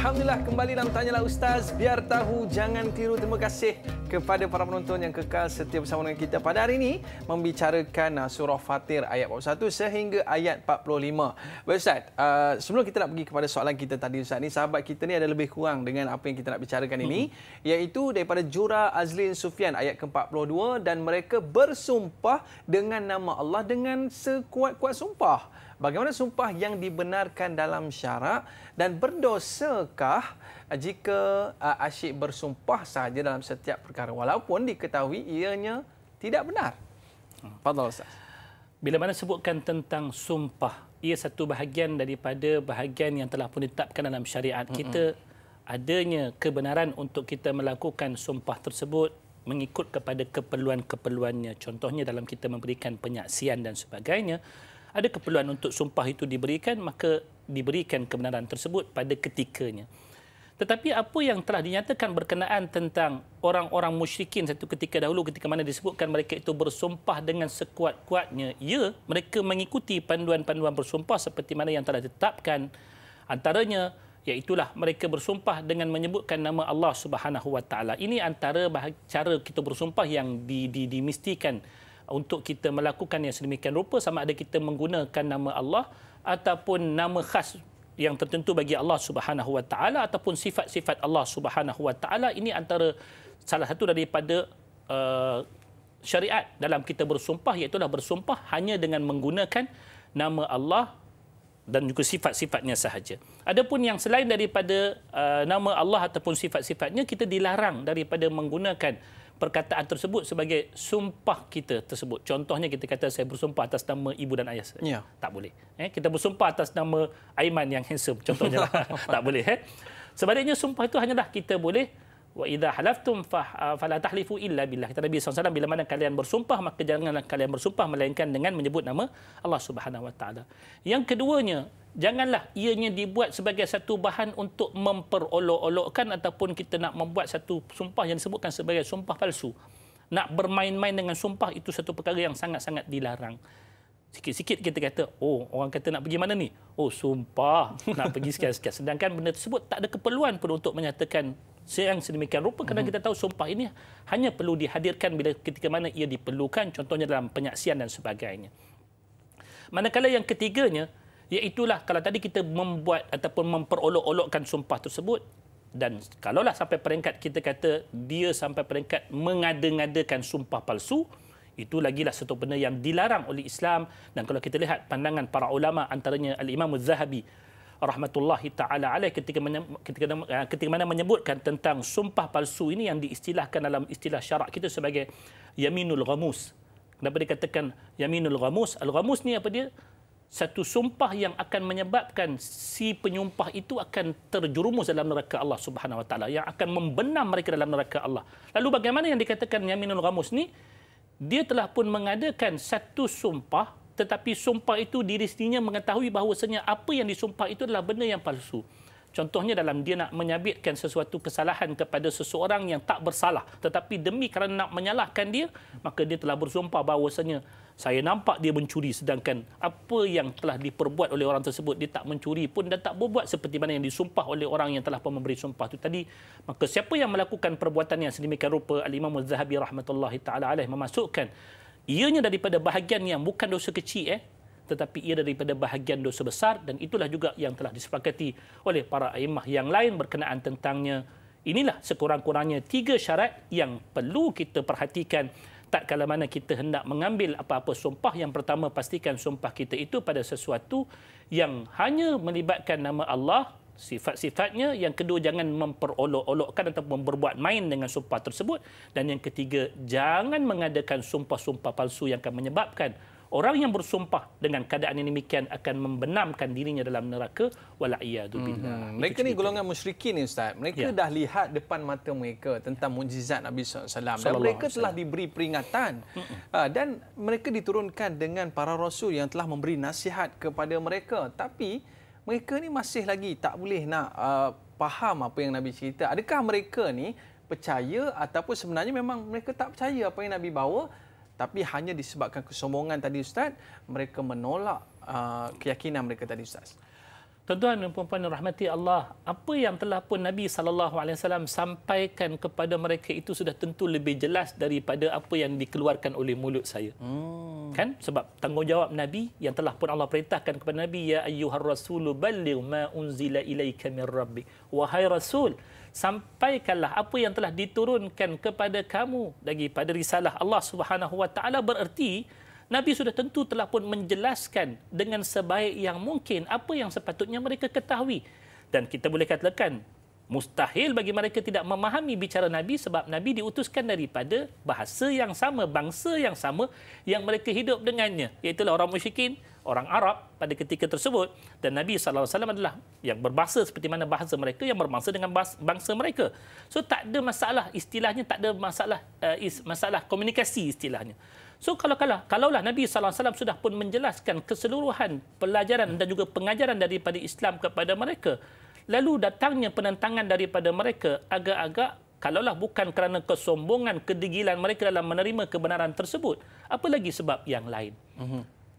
Alhamdulillah, kembali dalam Tanyalah Ustaz, biar tahu, jangan tiru. Terima kasih kepada para penonton yang kekal setia bersama dengan kita pada hari ini membicarakan surah Fatir ayat 41 sehingga ayat 45. Baik Ustaz, sebelum kita nak pergi kepada soalan kita tadi Ustaz ni, sahabat kita ni ada lebih kurang dengan apa yang kita nak bicarakan ini, iaitu daripada Jura Azlin Sufyan ayat ke-42, dan mereka bersumpah dengan nama Allah dengan sekuat-kuat sumpah. Bagaimana sumpah yang dibenarkan dalam syarak, dan berdosakah jika asyik bersumpah sahaja dalam setiap perkara walaupun diketahui ianya tidak benar? Fadhal Ustaz. Bila mana sebutkan tentang sumpah ia satu bahagian daripada bahagian yang telah pun ditetapkan dalam syariat kita, adanya kebenaran untuk kita melakukan sumpah tersebut mengikut kepada keperluan-keperluannya. Contohnya dalam kita memberikan penyaksian dan sebagainya, ada keperluan untuk sumpah itu diberikan, maka diberikan kebenaran tersebut pada ketikanya. Tetapi apa yang telah dinyatakan berkenaan tentang orang-orang musyrikin satu ketika dahulu, ketika mana disebutkan mereka itu bersumpah dengan sekuat-kuatnya, ya, mereka mengikuti panduan-panduan bersumpah seperti mana yang telah ditetapkan. Antaranya iaitulah mereka bersumpah dengan menyebutkan nama Allah Subhanahu Wa Taala. Ini antara cara kita bersumpah yang dimestikan untuk kita melakukan yang sedemikian rupa, sama ada kita menggunakan nama Allah ataupun nama khas yang tertentu bagi Allah Subhanahu Wa Taala ataupun sifat-sifat Allah Subhanahu Wa Taala. Ini antara salah satu daripada syariat dalam kita bersumpah, iaitu bersumpah hanya dengan menggunakan nama Allah dan juga sifat-sifatnya sahaja. Adapun yang selain daripada nama Allah ataupun sifat-sifatnya, kita dilarang daripada menggunakan perkataan tersebut sebagai sumpah kita tersebut. Contohnya kita kata saya bersumpah atas nama ibu dan ayah saya. Ya. Tak boleh. Kita bersumpah atas nama Aiman yang handsome. Contohnya lah. Tak boleh. Sebaliknya sumpah itu hanyalah kita boleh wa idza halaftum fala tahlifu illa billah. Kata Nabi SAW, bila mana kalian bersumpah maka janganlah kalian bersumpah melainkan dengan menyebut nama Allah Subhanahu Wa Taala. Yang keduanya, janganlah ianya dibuat sebagai satu bahan untuk memperolok-olokkan ataupun kita nak membuat satu sumpah yang disebutkan sebagai sumpah palsu. Nak bermain-main dengan sumpah itu satu perkara yang sangat-sangat dilarang. Sikit-sikit kita kata, oh, orang kata nak pergi mana ni? Oh, sumpah nak pergi sekian-sekian. Sedangkan benda tersebut tak ada keperluan pun untuk menyatakan yang sedemikian rupa, kerana kita tahu sumpah ini hanya perlu dihadirkan bila ketika mana ia diperlukan, contohnya dalam penyaksian dan sebagainya. Manakala yang ketiganya, iaitulah kalau tadi kita membuat ataupun memperolok-olokkan sumpah tersebut, dan kalaulah sampai peringkat kita kata dia sampai peringkat mengada-ngadakan sumpah palsu, itu lagilah satu benda yang dilarang oleh Islam. Dan kalau kita lihat pandangan para ulama, antaranya Al-Imam Az-Zahabi rahmatullahi ta'ala alaih ketika mana menyebutkan tentang sumpah palsu ini yang diistilahkan dalam istilah syarak kita sebagai yaminul ghamus. Kenapa dikatakan yaminul ghamus? Al-ghamus ni apa dia? Satu sumpah yang akan menyebabkan si penyumpah itu akan terjerumus dalam neraka Allah Subhanahu Wa Taala, yang akan membenam mereka dalam neraka Allah. Lalu bagaimana yang dikatakan yaminul ghamus ni? Dia telah pun mengadakan satu sumpah, tetapi sumpah itu diri sendirinya mengetahui bahawasanya apa yang disumpah itu adalah benda yang palsu. Contohnya dalam dia nak menyabitkan sesuatu kesalahan kepada seseorang yang tak bersalah, tetapi demi kerana nak menyalahkan dia, maka dia telah bersumpah bahawasanya saya nampak dia mencuri, sedangkan apa yang telah diperbuat oleh orang tersebut, dia tak mencuri pun dan tak berbuat seperti mana yang disumpah oleh orang yang telah pun memberi sumpah itu tadi. Maka siapa yang melakukan perbuatan yang sedemikian rupa, Al-Imam Az-Zahabi rahmatullahi ta'ala alaih memasukkan ianya daripada bahagian yang bukan dosa kecil, tetapi ia daripada bahagian dosa besar, dan itulah juga yang telah disepakati oleh para a'immah yang lain berkenaan tentangnya. Inilah sekurang-kurangnya 3 syarat yang perlu kita perhatikan tak kala mana kita hendak mengambil apa-apa sumpah. Yang pertama, pastikan sumpah kita itu pada sesuatu yang hanya melibatkan nama Allah, sifat-sifatnya. Yang kedua, jangan memperolok-olokkan ataupun berbuat main dengan sumpah tersebut. Dan yang ketiga, jangan mengadakan sumpah-sumpah palsu yang akan menyebabkan orang yang bersumpah dengan keadaan yang demikian akan membenamkan dirinya dalam neraka. Wala'iyadu billah. Mereka ni golongan musyrikin ni Ustaz. Mereka dah lihat depan mata mereka tentang mukjizat Nabi SAW. Dan mereka telah diberi peringatan. Dan mereka diturunkan dengan para rasul yang telah memberi nasihat kepada mereka. Tapi mereka ni masih lagi tak boleh nak faham apa yang Nabi cerita. Adakah mereka ni percaya ataupun sebenarnya memang mereka tak percaya apa yang Nabi bawa, tapi hanya disebabkan kesombongan tadi Ustaz, mereka menolak keyakinan mereka tadi Ustaz? Tuan-tuan dan puan-puan rahmati Allah, apa yang telah pun Nabi SAW sampaikan kepada mereka itu sudah tentu lebih jelas daripada apa yang dikeluarkan oleh mulut saya. Kan? Sebab tanggungjawab Nabi yang telah pun Allah perintahkan kepada Nabi, ya ayyuhar rasulu balligh ma unzila ilaika min rabbik. Wahai Rasul, sampaikanlah apa yang telah diturunkan kepada kamu daripada risalah Allah Subhanahu Wa Taala. Bererti Nabi sudah tentu telah pun menjelaskan dengan sebaik yang mungkin apa yang sepatutnya mereka ketahui. Dan kita boleh katakan mustahil bagi mereka tidak memahami bicara Nabi, sebab Nabi diutuskan daripada bahasa yang sama, bangsa yang sama yang mereka hidup dengannya, iaitu orang musyrikin, orang Arab pada ketika tersebut, dan Nabi SAW adalah yang berbahasa seperti mana bahasa mereka, yang berbangsa dengan bangsa mereka. So tak ada masalah, istilahnya tak ada masalah masalah komunikasi istilahnya. So kalaulah Nabi SAW sudah pun menjelaskan keseluruhan pelajaran dan juga pengajaran daripada Islam kepada mereka, lalu datangnya penentangan daripada mereka, agak-agak kalaulah bukan kerana kesombongan, kedegilan mereka dalam menerima kebenaran tersebut, apa lagi sebab yang lain.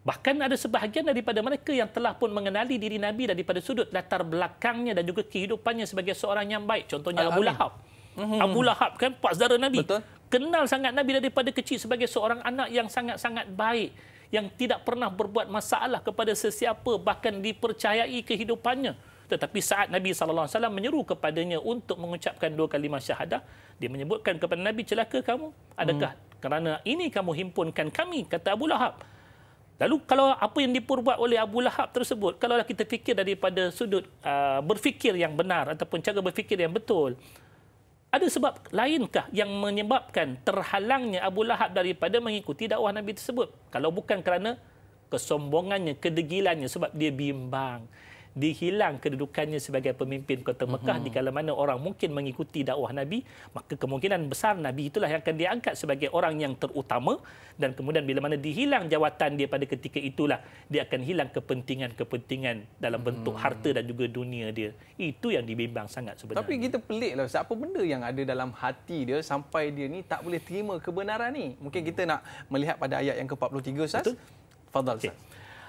Bahkan ada sebahagian daripada mereka yang telah pun mengenali diri Nabi daripada sudut latar belakangnya dan juga kehidupannya sebagai seorang yang baik. Contohnya Abu Lahab. Abu Lahab kan pak saudara Nabi. Betul. Kenal sangat Nabi daripada kecil sebagai seorang anak yang sangat-sangat baik, yang tidak pernah berbuat masalah kepada sesiapa, bahkan dipercayai kehidupannya. Tetapi saat Nabi SAW menyeru kepadanya untuk mengucapkan 2 kalimah syahadah, dia menyebutkan kepada Nabi, celaka kamu. Adakah kerana ini kamu himpunkan kami, kata Abu Lahab. Lalu kalau apa yang diperbuat oleh Abu Lahab tersebut, kalau kita fikir daripada sudut berfikir yang benar ataupun cara berfikir yang betul, ada sebab lainkah yang menyebabkan terhalangnya Abu Lahab daripada mengikuti dakwah Nabi tersebut? Kalau bukan kerana kesombongannya, kedegilannya, sebab dia bimbang, dihilang kedudukannya sebagai pemimpin kota Mekah di kala mana orang mungkin mengikuti dakwah Nabi, maka kemungkinan besar Nabi itulah yang akan diangkat sebagai orang yang terutama, dan kemudian bila mana dihilang jawatan dia pada ketika itulah dia akan hilang kepentingan-kepentingan dalam bentuk harta dan juga dunia dia. Itu yang dibimbang sangat sebenarnya. Tapi kita pelik lah, apa benda yang ada dalam hati dia sampai dia ni tak boleh terima kebenaran ni? Mungkin kita nak melihat pada ayat yang ke-43, Ustaz. Betul. Fadhal, Ustaz.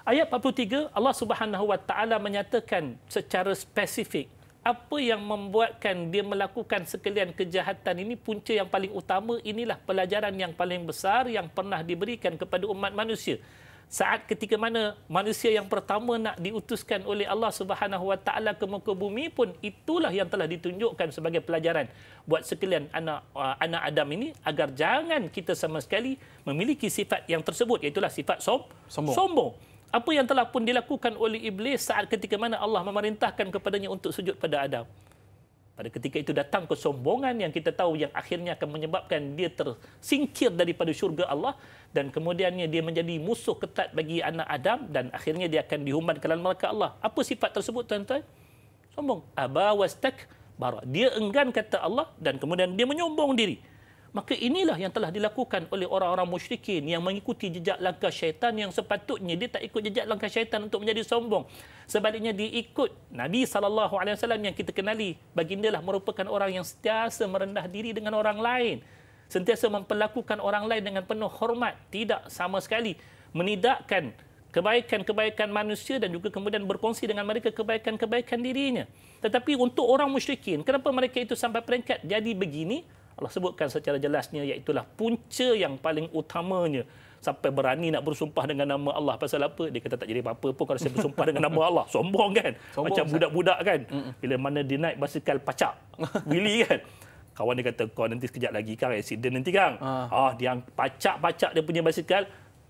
Ayat 43, Allah Subhanahu Wa Taala menyatakan secara spesifik apa yang membuatkan dia melakukan sekalian kejahatan ini. Punca yang paling utama, inilah pelajaran yang paling besar yang pernah diberikan kepada umat manusia. Saat ketika mana manusia yang pertama nak diutuskan oleh Allah Subhanahu Wa Taala ke muka bumi pun, itulah yang telah ditunjukkan sebagai pelajaran buat sekalian anak Adam ini, agar jangan kita sama sekali memiliki sifat yang tersebut, iaitu sifat sombong. Apa yang telah pun dilakukan oleh Iblis saat ketika mana Allah memerintahkan kepadanya untuk sujud pada Adam. Pada ketika itu datang kesombongan yang kita tahu yang akhirnya akan menyebabkan dia tersingkir daripada syurga Allah, dan kemudiannya dia menjadi musuh ketat bagi anak Adam, dan akhirnya dia akan dihumban ke dalam neraka Allah. Apa sifat tersebut, tuan-tuan? Sombong. Aba wastakbara. Dia enggan kata Allah dan kemudian dia menyombong diri. Maka inilah yang telah dilakukan oleh orang-orang musyrikin yang mengikuti jejak langkah syaitan, yang sepatutnya dia tak ikut jejak langkah syaitan untuk menjadi sombong. Sebaliknya dia ikut Nabi SAW yang kita kenali. Bagindalah merupakan orang yang sentiasa merendah diri dengan orang lain. Sentiasa memperlakukan orang lain dengan penuh hormat. Tidak sama sekali menidakkan kebaikan-kebaikan manusia dan juga kemudian berkongsi dengan mereka kebaikan-kebaikan dirinya. Tetapi untuk orang musyrikin, kenapa mereka itu sampai peringkat jadi begini? Allah sebutkan secara jelasnya, iaitulah punca yang paling utamanya sampai berani nak bersumpah dengan nama Allah. Pasal apa? Dia kata tak jadi apa-apa pun kalau saya bersumpah dengan nama Allah. Sombong kan? Macam budak-budak kan? Bila mana dia naik basikal pacak, Willy kan? Kawan dia kata, kau nanti sekejap lagi kan accident nanti kan? Dia pacak-pacak dia punya basikal.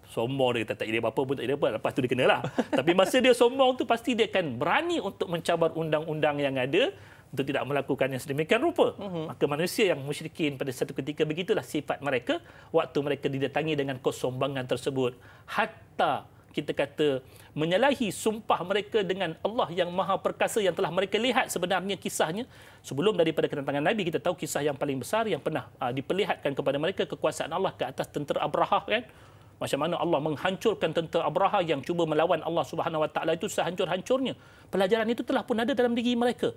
Sombong, dia kata tak jadi apa-apa pun tak jadi apa. Lepas tu dia kenalah. Tapi masa dia sombong tu, pasti dia akan berani untuk mencabar undang-undang yang ada, untuk tidak melakukan yang sedemikian rupa. Maka manusia yang musyrikin pada satu ketika begitulah sifat mereka waktu mereka didatangi dengan kesombongan tersebut. Hatta kita kata menyalahi sumpah mereka dengan Allah yang Maha Perkasa, yang telah mereka lihat sebenarnya kisahnya. Sebelum daripada kedatangan Nabi, kita tahu kisah yang paling besar yang pernah diperlihatkan kepada mereka, kekuasaan Allah ke atas tentera Abrahah kan. Macam mana Allah menghancurkan tentera Abrahah yang cuba melawan Allah Subhanahu Wa Taala itu sehancur-hancurnya. Pelajaran itu telah pun ada dalam diri mereka.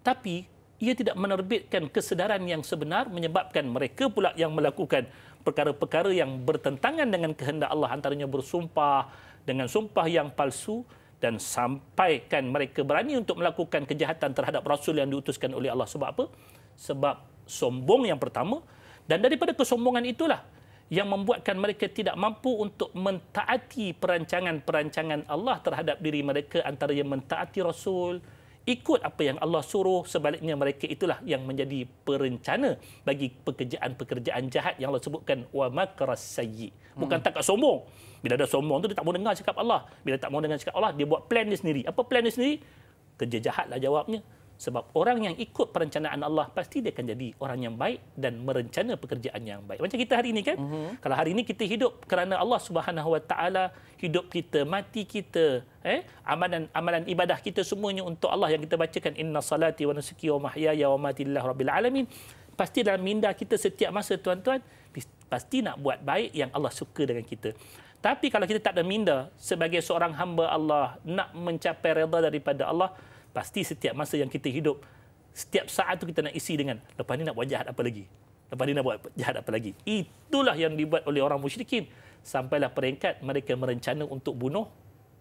Tapi ia tidak menerbitkan kesedaran yang sebenar, menyebabkan mereka pula yang melakukan perkara-perkara yang bertentangan dengan kehendak Allah, antaranya bersumpah dengan sumpah yang palsu, dan sampaikan mereka berani untuk melakukan kejahatan terhadap Rasul yang diutuskan oleh Allah. Sebab apa? Sebab sombong yang pertama, dan daripada kesombongan itulah yang membuatkan mereka tidak mampu untuk mentaati perancangan-perancangan Allah terhadap diri mereka, antaranya mentaati Rasul, ikut apa yang Allah suruh. Sebaliknya mereka itulah yang menjadi perencana bagi pekerjaan-pekerjaan jahat yang Allah sebutkan wa makras sayyi. Bukan takat sombong. Bila ada sombong tu dia tak mau dengar cakap Allah. Bila tak mau dengar cakap Allah, dia buat plan dia sendiri. Apa plan dia sendiri? Kerja jahatlah jawabnya. Sebab orang yang ikut perencanaan Allah pasti dia akan jadi orang yang baik dan merencana pekerjaan yang baik. Macam kita hari ini kan. Kalau hari ini kita hidup kerana Allah Subhanahu Wa Taala, hidup kita, mati kita, amalan ibadah kita semuanya untuk Allah yang kita bacakan inna salati wa nusuki wa mahyaya wa mamati lillahi rabbil alamin. Pasti dalam minda kita setiap masa tuan-tuan pasti nak buat baik yang Allah suka dengan kita. Tapi kalau kita tak ada minda sebagai seorang hamba Allah nak mencapai redha daripada Allah, pasti setiap masa yang kita hidup, setiap saat tu kita nak isi dengan lepas ni nak buat jahat apa lagi? Lepas ni nak buat jahat apa lagi? Itulah yang dibuat oleh orang musyrikin. Sampailah peringkat mereka merencana untuk bunuh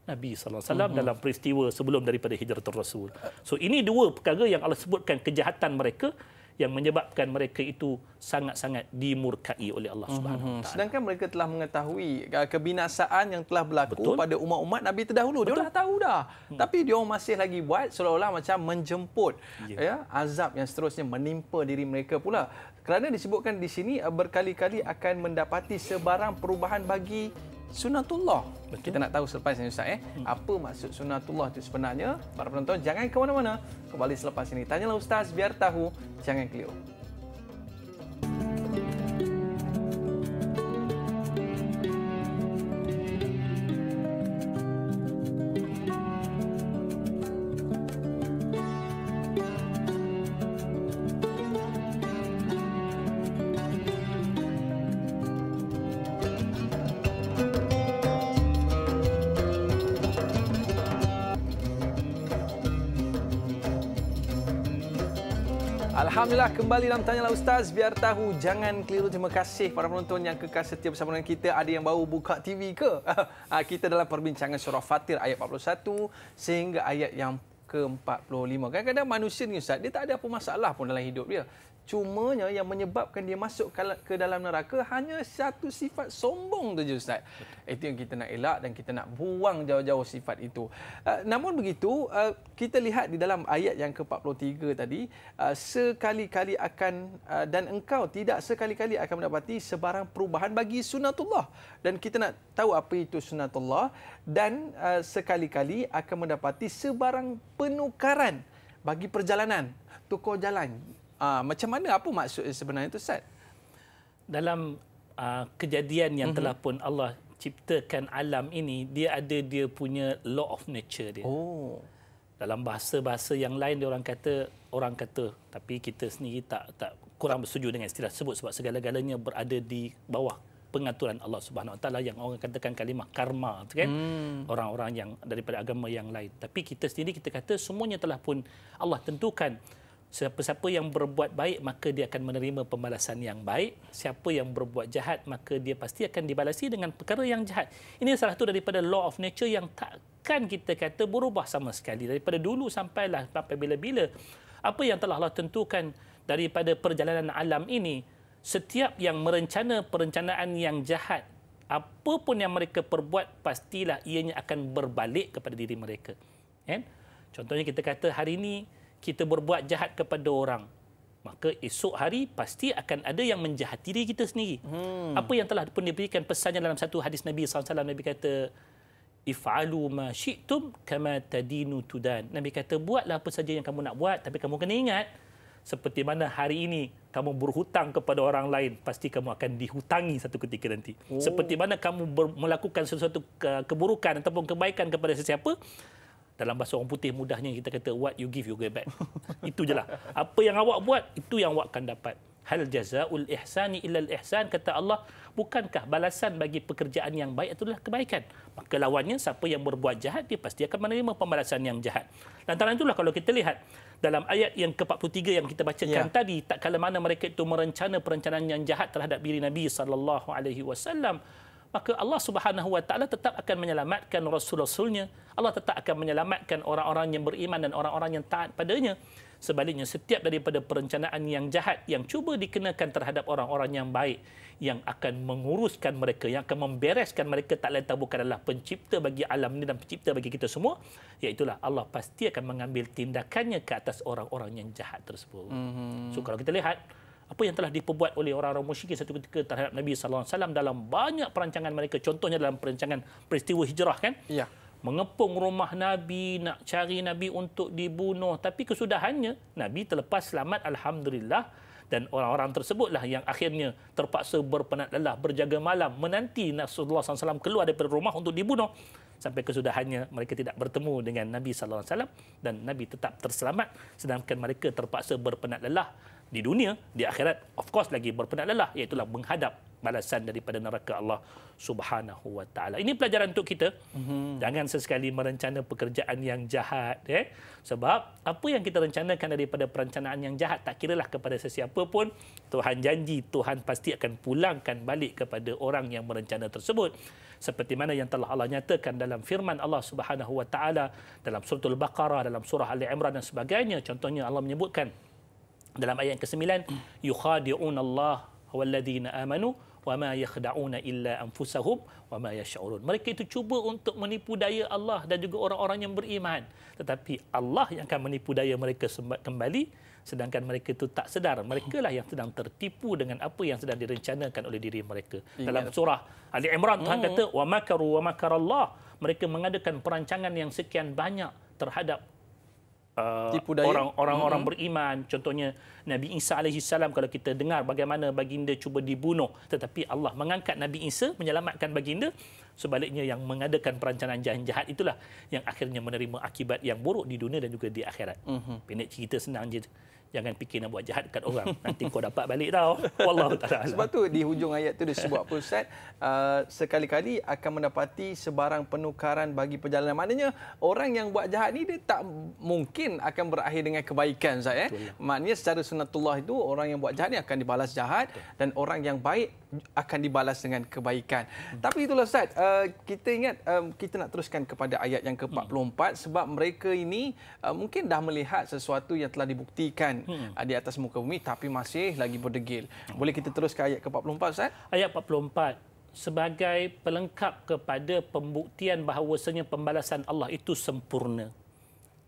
Nabi SAW dalam peristiwa sebelum daripada hijratul Rasul. So ini dua perkara yang Allah sebutkan kejahatan mereka yang menyebabkan mereka itu sangat-sangat dimurkai oleh Allah Subhanahu Wa Taala. Sedangkan mereka telah mengetahui kebinasaan yang telah berlaku pada umat-umat Nabi terdahulu. Dia dah tahu dah. Tapi dia masih lagi buat seolah-olah macam menjemput azab yang seterusnya menimpa diri mereka pula. Kerana disebutkan di sini berkali-kali akan mendapati sebarang perubahan bagi sunatullah. Kita nak tahu selepas ini Ustaz apa maksud sunatullah itu sebenarnya. Para penonton jangan ke mana-mana. Kembali selepas ini. Tanyalah Ustaz biar tahu, jangan keliru. Alhamdulillah, kembali dalam Tanyalah Ustaz biar tahu, jangan keliru. Terima kasih para penonton yang kekal setia bersama dengan kita. Ada yang baru buka TV ke? Kita dalam perbincangan surah Fatir ayat 41 sehingga ayat yang ke-45. Kadang-kadang manusia ni Ustaz, dia tak ada apa masalah pun dalam hidup dia. Cumanya yang menyebabkan dia masuk ke dalam neraka hanya satu sifat sombong saja Ustaz. Itu yang kita nak elak dan kita nak buang jauh-jauh sifat itu. Namun begitu, kita lihat di dalam ayat yang ke-43 tadi, sekali-kali akan dan engkau tidak sekali-kali akan mendapati sebarang perubahan bagi sunatullah. Dan kita nak tahu apa itu sunatullah dan sekali-kali akan mendapati sebarang penukaran bagi perjalanan, tukar jalan. Macam mana, apa maksud sebenarnya itu Ustaz? Dalam kejadian yang telah pun Allah ciptakan alam ini, dia ada dia punya law of nature dia. Dalam bahasa-bahasa yang lain dia orang kata, tapi kita sendiri tak kurang bersetuju dengan istilah tersebut sebab segala-galanya berada di bawah pengaturan Allah Subhanahu Wa Taala, yang orang katakan kalimah karma tu kan, orang-orang yang daripada agama yang lain. Tapi kita sendiri kita kata semuanya telah pun Allah tentukan. Siapa-siapa yang berbuat baik maka dia akan menerima pembalasan yang baik. Siapa yang berbuat jahat maka dia pasti akan dibalasi dengan perkara yang jahat. Ini salah satu daripada law of nature yang takkan kita kata berubah sama sekali daripada dulu sampai bila-bila. Apa yang telah Allah tentukan daripada perjalanan alam ini, setiap yang merencana perencanaan yang jahat, apa pun yang mereka perbuat pastilah ianya akan berbalik kepada diri mereka. Kan? Contohnya kita kata hari ini kita berbuat jahat kepada orang, maka esok hari pasti akan ada yang menjahati diri kita sendiri. Apa yang telah pun diberikan pesannya dalam satu hadis Nabi SAW, Nabi kata, if'alu ma syi'tum kama tadinu tudan. Nabi kata, buatlah apa saja yang kamu nak buat, tapi kamu kena ingat, seperti mana hari ini kamu berhutang kepada orang lain, pasti kamu akan dihutangi satu ketika nanti. Seperti mana kamu melakukan sesuatu keburukan ataupun kebaikan kepada sesiapa, dalam bahasa orang putih mudahnya kita kata what you give you get back. Itu je lah. Apa yang awak buat, itu yang awak akan dapat. Hal jazaul ihsani illal ihsan, kata Allah, bukankah balasan bagi pekerjaan yang baik itulah kebaikan? Maka lawannya, siapa yang berbuat jahat, dia pasti akan menerima pembalasan yang jahat. Lantaran itulah kalau kita lihat dalam ayat yang ke-43 yang kita bacakan tadi, tak kala mana mereka itu merencana perencanaan yang jahat terhadap diri Nabi SAW, maka Allah Subhanahu Wa Taala tetap akan menyelamatkan rasul-rasulnya. Allah tetap akan menyelamatkan orang-orang yang beriman dan orang-orang yang taat padanya. Sebaliknya, setiap daripada perencanaan yang jahat yang cuba dikenakan terhadap orang-orang yang baik, yang akan menguruskan mereka, yang akan membereskan mereka, tak lain tak bukan adalah pencipta bagi alam ini dan pencipta bagi kita semua, iaitulah Allah pasti akan mengambil tindakannya ke atas orang-orang yang jahat tersebut. So kalau kita lihat apa yang telah diperbuat oleh orang-orang musyrikin satu ketika terhadap Nabi SAW dalam banyak perancangan mereka, contohnya dalam perancangan peristiwa hijrah kan, mengepung rumah Nabi, nak cari Nabi untuk dibunuh. Tapi kesudahannya, Nabi terlepas selamat, alhamdulillah. Dan orang-orang tersebutlah yang akhirnya terpaksa berpenat lelah, berjaga malam, menanti Rasulullah SAW keluar daripada rumah untuk dibunuh. Sampai kesudahannya mereka tidak bertemu dengan Nabi SAW dan Nabi tetap terselamat. Sedangkan mereka terpaksa berpenat lelah di dunia, di akhirat of course lagi berpenat lelah, iaitulah menghadap balasan daripada neraka Allah Subhanahu wa taala. Ini pelajaran untuk kita. Jangan sesekali merencana pekerjaan yang jahat, sebab apa yang kita rencanakan daripada perencanaan yang jahat, tak kiralah kepada sesiapa pun, Tuhan janji Tuhan pasti akan pulangkan balik kepada orang yang merencana tersebut. Seperti mana yang telah Allah nyatakan dalam firman Allah Subhanahu wa taala dalam surah Al-Baqarah, dalam surah Ali Imran dan sebagainya. Contohnya Allah menyebutkan dalam ayat ke-9, yukhadi'un Allah walladzina amanu wa ma yakhda'una illa anfusahum wa ma yash'urun. Mereka itu cuba untuk menipu daya Allah dan juga orang-orang yang beriman. Tetapi Allah yang akan menipu daya mereka kembali, sedangkan mereka itu tak sedar. Mereka lah yang sedang tertipu dengan apa yang sedang direncanakan oleh diri mereka. Dalam surah Ali Imran, Tuhan kata, wa makaru wa makarallah. Mereka mengadakan perancangan yang sekian banyak terhadap orang-orang beriman. Contohnya Nabi Isa alaihissalam, kalau kita dengar bagaimana baginda cuba dibunuh, tetapi Allah mengangkat Nabi Isa, menyelamatkan baginda. Sebaliknya yang mengadakan perancangan jahat itulah yang akhirnya menerima akibat yang buruk di dunia dan juga di akhirat. Pendek cerita senang je. Jangan fikir nak buat jahat dekat orang. Nanti kau dapat balik tau. Wallahu ta'ala. Sebab tu di hujung ayat tu dia sebut apa Ustaz? Sekali-kali akan mendapati sebarang penukaran bagi perjalanan. Maknanya orang yang buat jahat ni dia tak mungkin akan berakhir dengan kebaikan Ustaz. Maknanya secara sunnatullah itu orang yang buat jahat ni akan dibalas jahat dan orang yang baik akan dibalas dengan kebaikan. Tapi itulah Ustaz, kita ingat kita nak teruskan kepada ayat yang ke-44 sebab mereka ini mungkin dah melihat sesuatu yang telah dibuktikan di atas muka bumi tapi masih lagi berdegil. Boleh kita terus ke ayat ke-44 Ustaz? Ayat 44 sebagai pelengkap kepada pembuktian bahawasanya pembalasan Allah itu sempurna.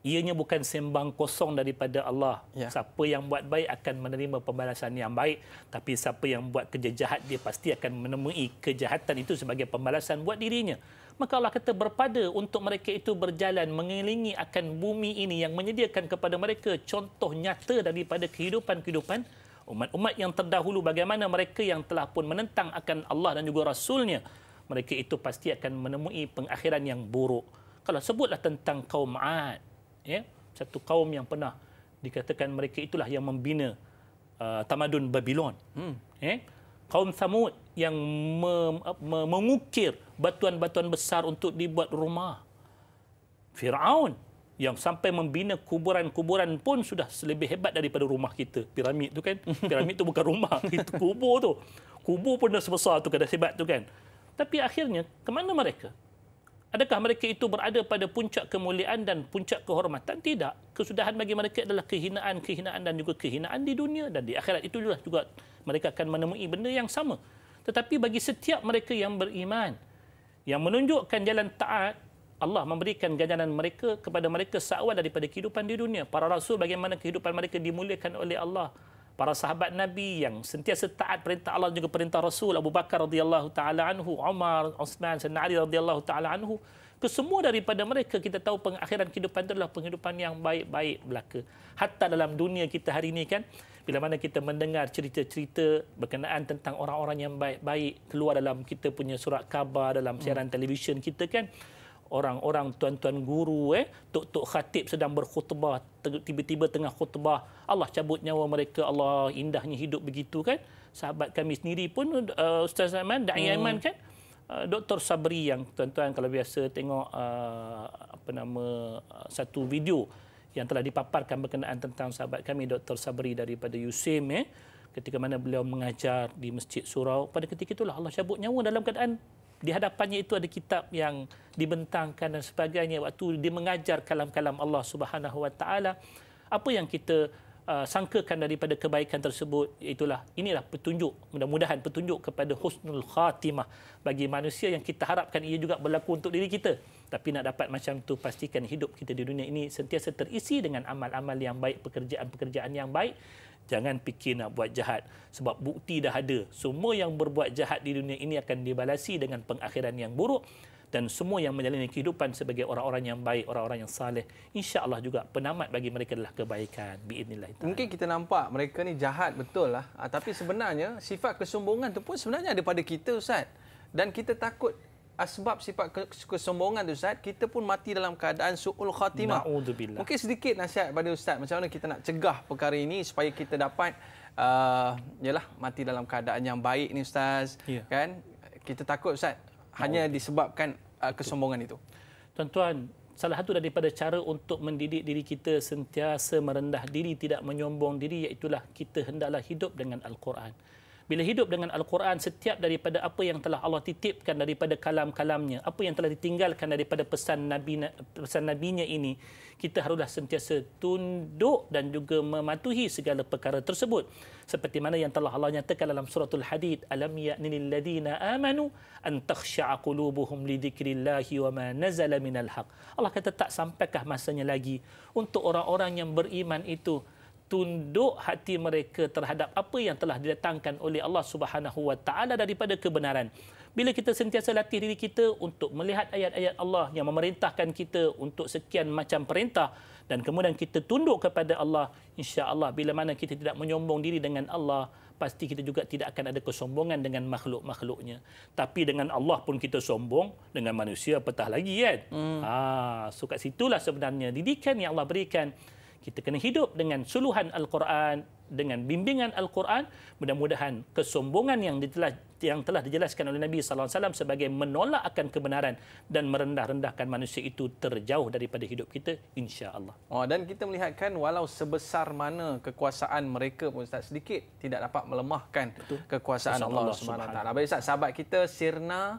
Ianya bukan sembang kosong daripada Allah. Siapa yang buat baik akan menerima pembalasan yang baik, tapi siapa yang buat kerja jahat dia pasti akan menemui kejahatan itu sebagai pembalasan buat dirinya. Maka Allah kata berpada untuk mereka itu berjalan mengelilingi akan bumi ini yang menyediakan kepada mereka contoh nyata daripada kehidupan-kehidupan umat-umat yang terdahulu, bagaimana mereka yang telah pun menentang akan Allah dan juga Rasulnya, mereka itu pasti akan menemui pengakhiran yang buruk. Kalau sebutlah tentang kaum 'Ad, satu kaum yang pernah dikatakan mereka itulah yang membina tamadun Babylon. Kaum Thamud yang mengukir batuan-batuan besar untuk dibuat rumah. Firaun yang sampai membina kuburan-kuburan pun sudah lebih hebat daripada rumah kita. Piramid tu kan, piramid tu bukan rumah, itu kubur tu. Kubur pun dah sebesar tu, dah hebat tu kan. Tapi akhirnya ke mana mereka? Adakah mereka itu berada pada puncak kemuliaan dan puncak kehormatan? Tidak. Kesudahan bagi mereka adalah kehinaan dan juga kehinaan di dunia dan di akhirat. Itu juga mereka akan menemui benda yang sama. Tetapi bagi setiap mereka yang beriman, yang menunjukkan jalan taat, Allah memberikan ganjaran mereka kepada mereka seawal daripada kehidupan di dunia. Para rasul bagaimana kehidupan mereka dimuliakan oleh Allah. Para sahabat Nabi yang sentiasa taat perintah Allah juga perintah Rasul, Abu Bakar radhiyallahu taala anhu, Umar, Uthman, Sayyidina Ali radhiyallahu taala anhu, kesemua daripada mereka kita tahu pengakhiran kehidupan itu adalah penghidupan yang baik-baik belaka. Hatta dalam dunia kita hari ini kan, bila mana kita mendengar cerita-cerita berkenaan tentang orang-orang yang baik-baik keluar dalam kita punya surat khabar, dalam siaran televisyen kita kan, orang-orang tuan-tuan guru, tok-tok khatib sedang berkhutbah, tiba-tiba tengah khutbah Allah cabut nyawa mereka. Allah, indahnya hidup begitu kan. Sahabat kami sendiri pun Ustaz Aiman, Da'i Aiman kan, Dr. Sabri yang tuan-tuan kalau biasa tengok satu video yang telah dipaparkan berkenaan tentang sahabat kami Dr. Sabri daripada USIM, ketika mana beliau mengajar di Masjid Surau. Pada ketika itulah Allah cabut nyawa dalam keadaan di hadapannya itu ada kitab yang dibentangkan dan sebagainya. Waktu dia mengajar kalam-kalam Allah Subhanahu Wa Taala, apa yang kita sangkakan daripada kebaikan tersebut, inilah petunjuk, mudah-mudahan petunjuk kepada husnul khatimah bagi manusia yang kita harapkan ia juga berlaku untuk diri kita. Tapi nak dapat macam tu, pastikan hidup kita di dunia ini sentiasa terisi dengan amal-amal yang baik, pekerjaan-pekerjaan yang baik. Jangan fikir nak buat jahat, sebab bukti dah ada. Semua yang berbuat jahat di dunia ini akan dibalasi dengan pengakhiran yang buruk. dan semua yang menjalani kehidupan sebagai orang-orang yang baik, orang-orang yang saleh, insya-Allah juga penamat bagi mereka adalah kebaikan biidznillah taala. Mungkin kita nampak mereka ni jahat betul lah, tapi sebenarnya sifat kesombongan tu pun sebenarnya ada pada kita, Ustaz. Dan kita takut sebab sifat kesombongan tu, Ustaz, kita pun mati dalam keadaan su'ul khatimah. Na'udzubillah. Mungkin sedikit nasihat pada Ustaz, macam mana kita nak cegah perkara ini supaya kita dapat mati dalam keadaan yang baik ni, Ustaz. Kan? Kita takut, Ustaz, hanya disebabkan kesombongan itu. Tuan-tuan, salah satu daripada cara untuk mendidik diri kita sentiasa merendah diri, tidak menyombong diri, iaitulah kita hendaklah hidup dengan Al-Quran. Bila hidup dengan Al-Quran, setiap daripada apa yang telah Allah titipkan daripada kalam-kalamnya, apa yang telah ditinggalkan daripada pesan Nabi-Nya ini, kita haruslah sentiasa tunduk dan juga mematuhi segala perkara tersebut. Seperti mana yang telah Allah nyatakan dalam suratul Hadid, Alam ya'ni lilladhina amanu an takhsha'a qulubuhum li dzikrillahi wa ma nazala minal haq. Allah kata, tak sampaikah masanya lagi untuk orang-orang yang beriman itu tunduk hati mereka terhadap apa yang telah didatangkan oleh Allah Subhanahu wa taala daripada kebenaran. Bila kita sentiasa latih diri kita untuk melihat ayat-ayat Allah yang memerintahkan kita untuk sekian macam perintah dan kemudian kita tunduk kepada Allah, insya-Allah bila mana kita tidak menyombong diri dengan Allah, pasti kita juga tidak akan ada kesombongan dengan makhluk-makhluknya. Tapi dengan Allah pun kita sombong, dengan manusia apatah lagi kan. So kat situlah sebenarnya didikan yang Allah berikan. Kita kena hidup dengan suluhan Al-Quran, dengan bimbingan Al-Quran. Mudah-mudahan kesombongan yang telah dijelaskan oleh Nabi SAW sebagai menolak akan kebenaran dan merendah-rendahkan manusia itu terjauh daripada hidup kita, insya-Allah. Dan kita melihatkan walau sebesar mana kekuasaan mereka pun, Ustaz, sedikit tidak dapat melemahkan kekuasaan Allah Subhanahu Wa Taala. Baik, Ustaz, sahabat kita Sirna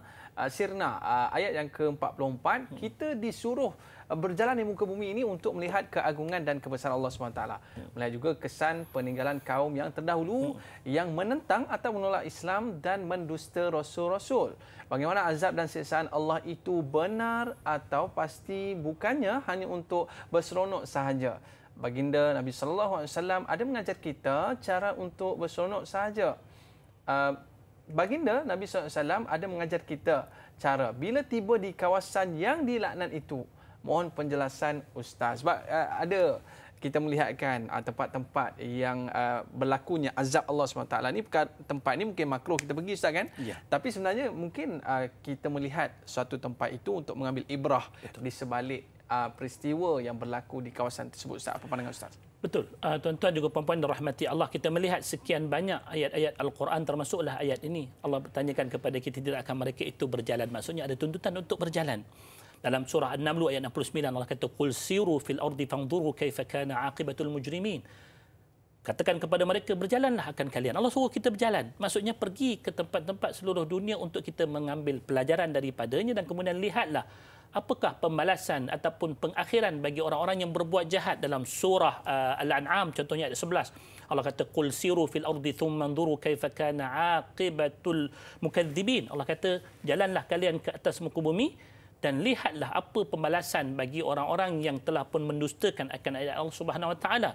ayat yang ke-44, kita disuruh berjalan di muka bumi ini untuk melihat keagungan dan kebesaran Allah SWT. Melihat juga kesan peninggalan kaum yang terdahulu yang menentang atau menolak Islam dan mendusta Rasul-Rasul. Bagaimana azab dan siksaan Allah itu benar atau pasti bukannya hanya untuk berseronok sahaja. Baginda Nabi SAW ada mengajar kita cara untuk berseronok sahaja. Baginda Nabi SAW ada mengajar kita cara bila tiba di kawasan yang dilaknat itu. Mohon penjelasan Ustaz. Sebab ada kita melihatkan tempat-tempat yang berlakunya azab Allah SWT ni, tempat ni mungkin makruh kita pergi, Ustaz, kan? Ya. Tapi sebenarnya mungkin kita melihat suatu tempat itu untuk mengambil ibrah di sebalik peristiwa yang berlaku di kawasan tersebut, Ustaz. Apa pandangan Ustaz? Betul. Tuan-tuan juga puan-puan dirahmati Allah, kita melihat sekian banyak ayat-ayat Al-Quran, termasuklah ayat ini. Allah bertanyakan kepada kita, tidak akan mereka itu berjalan. Maksudnya ada tuntutan untuk berjalan. Dalam surah An-Naml ayat 69 Allah kata, "Qul siru fil ardi fanzuru kaifa kana aqibatul mujrimin." Katakan kepada mereka, berjalanlah akan kalian. Allah suruh kita berjalan. Maksudnya pergi ke tempat-tempat seluruh dunia untuk kita mengambil pelajaran daripadanya dan kemudian lihatlah apakah pembalasan ataupun pengakhiran bagi orang-orang yang berbuat jahat. Dalam surah Al-An'am contohnya ayat 11. Allah kata, "Qul siru fil ardi thumma anzuru kaifa kana aqibatul mukadzibin." Allah kata, jalanlah kalian ke atas muka bumi dan lihatlah apa pembalasan bagi orang-orang yang telah pun mendustakan akan ayat Allah Subhanahu Wa Taala.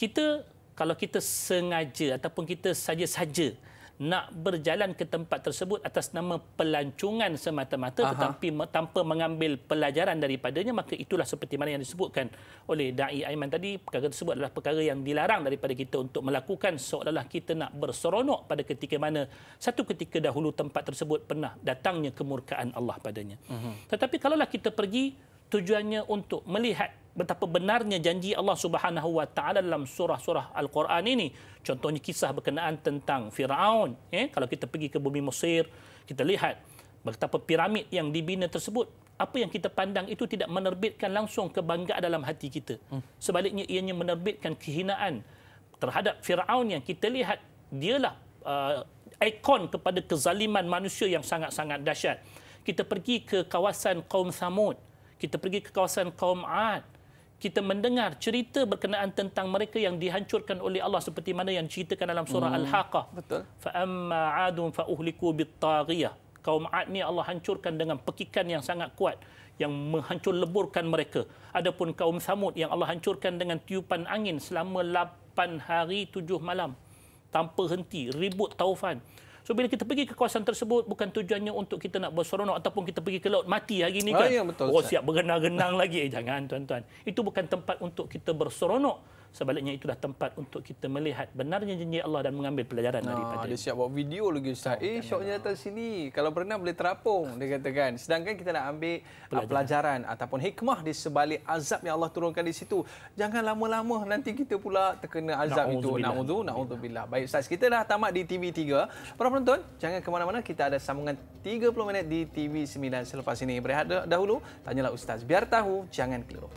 Kita, kalau kita sengaja ataupun kita saja-saja nak berjalan ke tempat tersebut atas nama pelancongan semata-mata, tetapi tanpa mengambil pelajaran daripadanya, maka itulah seperti mana yang disebutkan oleh Da'i Aiman tadi. Perkara tersebut adalah perkara yang dilarang daripada kita untuk melakukan, seolah-olah kita nak berseronok pada ketika mana satu ketika dahulu tempat tersebut pernah datangnya kemurkaan Allah padanya. Tetapi kalaulah kita pergi tujuannya untuk melihat betapa benarnya janji Allah Subhanahu Wa Taala dalam surah-surah Al-Quran ini. Contohnya kisah berkenaan tentang Firaun. Kalau kita pergi ke bumi Mesir, kita lihat betapa piramid yang dibina tersebut, apa yang kita pandang itu tidak menerbitkan langsung kebanggaan dalam hati kita. Sebaliknya ianya menerbitkan kehinaan terhadap Firaun yang kita lihat dialah ikon kepada kezaliman manusia yang sangat-sangat dahsyat. Kita pergi ke kawasan kaum Thamud, kita pergi ke kawasan kaum Ad, kita mendengar cerita berkenaan tentang mereka yang dihancurkan oleh Allah seperti mana yang diceritakan dalam surah Al-Haqqah. Betul. Fa amma 'adun fa uhliku bit-taghiyah. Kaum Ad ni Allah hancurkan dengan pekikan yang sangat kuat yang menghancur leburkan mereka. Adapun kaum Thamud yang Allah hancurkan dengan tiupan angin selama 8 hari 7 malam tanpa henti, ribut taufan. So bila kita pergi ke kawasan tersebut bukan tujuannya untuk kita nak berseronok ataupun kita pergi ke laut mati hari ni kan. Ya, betul, siap berenang-renang lagi. Jangan tuan-tuan. Itu bukan tempat untuk kita berseronok. Sebaliknya itulah tempat untuk kita melihat benarnya janji Allah dan mengambil pelajaran daripada. Dia siap buat video lagi Ustaz. Syoknya datang sini. Kalau berenang boleh terapung, dia katakan. Sedangkan kita nak ambil pelajaran ataupun hikmah di sebalik azab yang Allah turunkan di situ. Jangan lama-lama nanti kita pula terkena azab itu. Na'udzubillah. Baik Ustaz, kita dah tamat di TV3. Para penonton, jangan ke mana-mana. Kita ada sambungan 30 minit di TV9 selepas ini. Berehat dahulu, tanyalah Ustaz. Biar tahu, jangan keliru.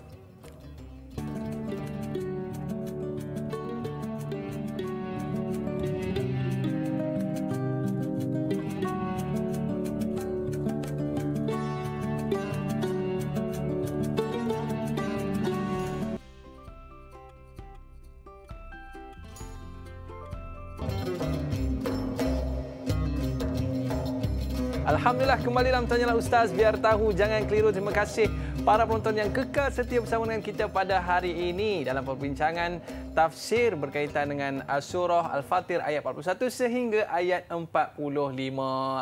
Alhamdulillah, kembali dalam Tanyalah Ustaz, biar tahu jangan keliru. Terima kasih para penonton yang kekal setia bersama dengan kita pada hari ini dalam perbincangan tafsir berkaitan dengan surah Al-Fatir ayat 41 sehingga ayat 45.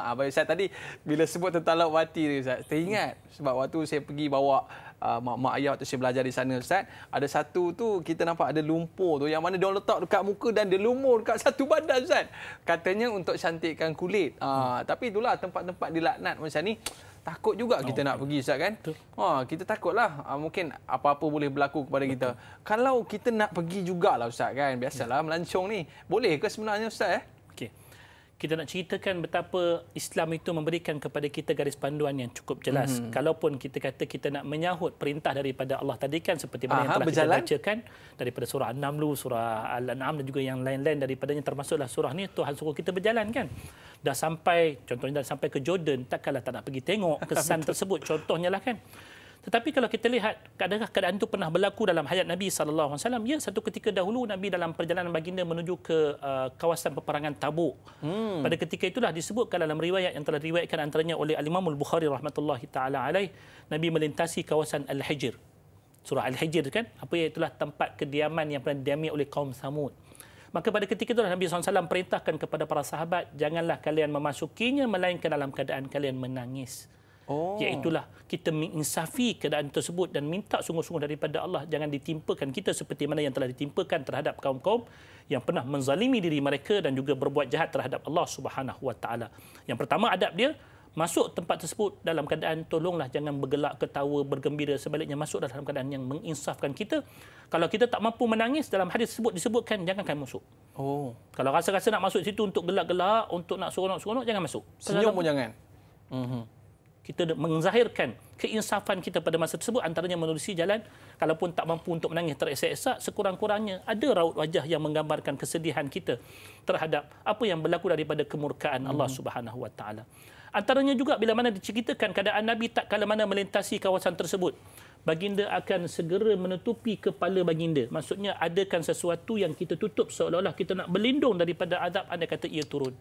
Abang Ustaz tadi bila sebut tentang laut mati ni Ustaz, teringat sebab waktu saya pergi bawa mak ayah waktu saya belajar di sana Ustaz, ada satu tu kita nampak ada lumpur tu yang mana dia letak dekat muka dan dia lumur dekat satu badan Ustaz. Katanya untuk cantikkan kulit. Tapi itulah tempat-tempat dilaknat macam ni. Takut juga kita nak pergi Ustaz kan. Kita takutlah mungkin apa-apa boleh berlaku kepada kita. Kalau kita nak pergi jugalah Ustaz kan. Biasalah melancong ni. Boleh ke sebenarnya Ustaz Okey. Kita nak ceritakan betapa Islam itu memberikan kepada kita garis panduan yang cukup jelas. Kalaupun kita kata kita nak menyahut perintah daripada Allah tadi kan seperti mana yang telah kita bacakan daripada surah An-Naml, surah Al-An'am dan juga yang lain-lain daripadanya termasuklah surah ni Tuhan suruh kita berjalan kan. Dah sampai, contohnya dah sampai ke Jordan, takkanlah tak nak pergi tengok kesan tersebut, contohnya lah kan. Tetapi kalau kita lihat keadaan itu pernah berlaku dalam hayat Nabi SAW. Ya, satu ketika dahulu Nabi dalam perjalanan baginda menuju ke kawasan peperangan Tabuk. Pada ketika itulah disebutkan dalam riwayat yang telah diriwayatkan antaranya oleh Al-Imam Al-Bukhari rahmatullahi taala alaih, Nabi melintasi kawasan Al-Hijr. Surah Al-Hijr kan, apa itulah tempat kediaman yang pernah didiami oleh kaum Samud. Maka pada ketika itulah Nabi SAW perintahkan kepada para sahabat, janganlah kalian memasukinya melainkan dalam keadaan kalian menangis. Iaitulah kita menginsafi keadaan tersebut dan minta sungguh-sungguh daripada Allah jangan ditimpakan kita seperti mana yang telah ditimpakan terhadap kaum-kaum yang pernah menzalimi diri mereka dan juga berbuat jahat terhadap Allah Subhanahu Wa Taala. Yang pertama adab dia, masuk tempat tersebut dalam keadaan tolonglah jangan bergelak, ketawa, bergembira, sebaliknya masuk dalam keadaan yang menginsafkan kita. Kalau kita tak mampu menangis, dalam hadis tersebut disebutkan jangan kamu masuk. Kalau rasa-rasa nak masuk situ untuk gelak-gelak, untuk nak seronok-seronok, jangan masuk. Senyum pun jangan. Kita menzahirkan keinsafan kita pada masa tersebut, antaranya menerusi jalan. Kalaupun tak mampu untuk menangis teresak-esak, sekurang-kurangnya ada raut wajah yang menggambarkan kesedihan kita terhadap apa yang berlaku daripada kemurkaan Allah Subhanahu Wa Taala. Antaranya juga bila mana diceritakan keadaan Nabi tak kala mana melintasi kawasan tersebut, baginda akan segera menutupi kepala baginda. Maksudnya adakan sesuatu yang kita tutup seolah-olah kita nak berlindung daripada azab, andai kata ia turun.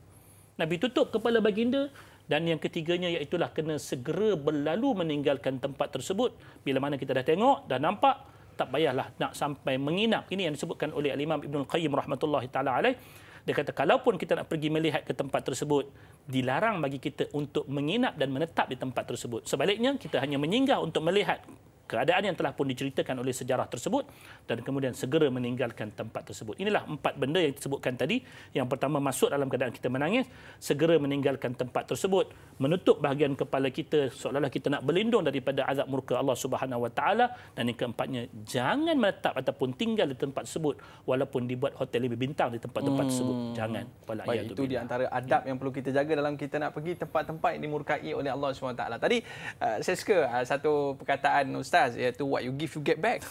Nabi tutup kepala baginda. Dan yang ketiganya iaitulah kena segera berlalu meninggalkan tempat tersebut. Bila mana kita dah tengok, dah nampak, tak payahlah nak sampai menginap. Ini yang disebutkan oleh Al-Imam Ibn Al-Qayyim rahmatullahi ta'ala alaih. Dia kata, kalaupun kita nak pergi melihat ke tempat tersebut, dilarang bagi kita untuk menginap dan menetap di tempat tersebut. Sebaliknya, kita hanya menyinggah untuk melihat keadaan yang telah pun diceritakan oleh sejarah tersebut dan kemudian segera meninggalkan tempat tersebut. Inilah 4 benda yang disebutkan tadi. Yang pertama, masuk dalam keadaan kita menangis, segera meninggalkan tempat tersebut, menutup bahagian kepala kita seolah-olah kita nak berlindung daripada azab murka Allah Subhanahu Wa Taala, dan yang keempatnya, jangan menetap ataupun tinggal di tempat tersebut walaupun dibuat hotel lebih bintang di tempat-tempat tersebut. Jangan. Baik, itu di antara adab yang perlu kita jaga dalam kita nak pergi tempat-tempat yang dimurkai oleh Allah Subhanahu Wa Taala. Tadi saya suka satu perkataan Ustaz, iaitu what you give you get back.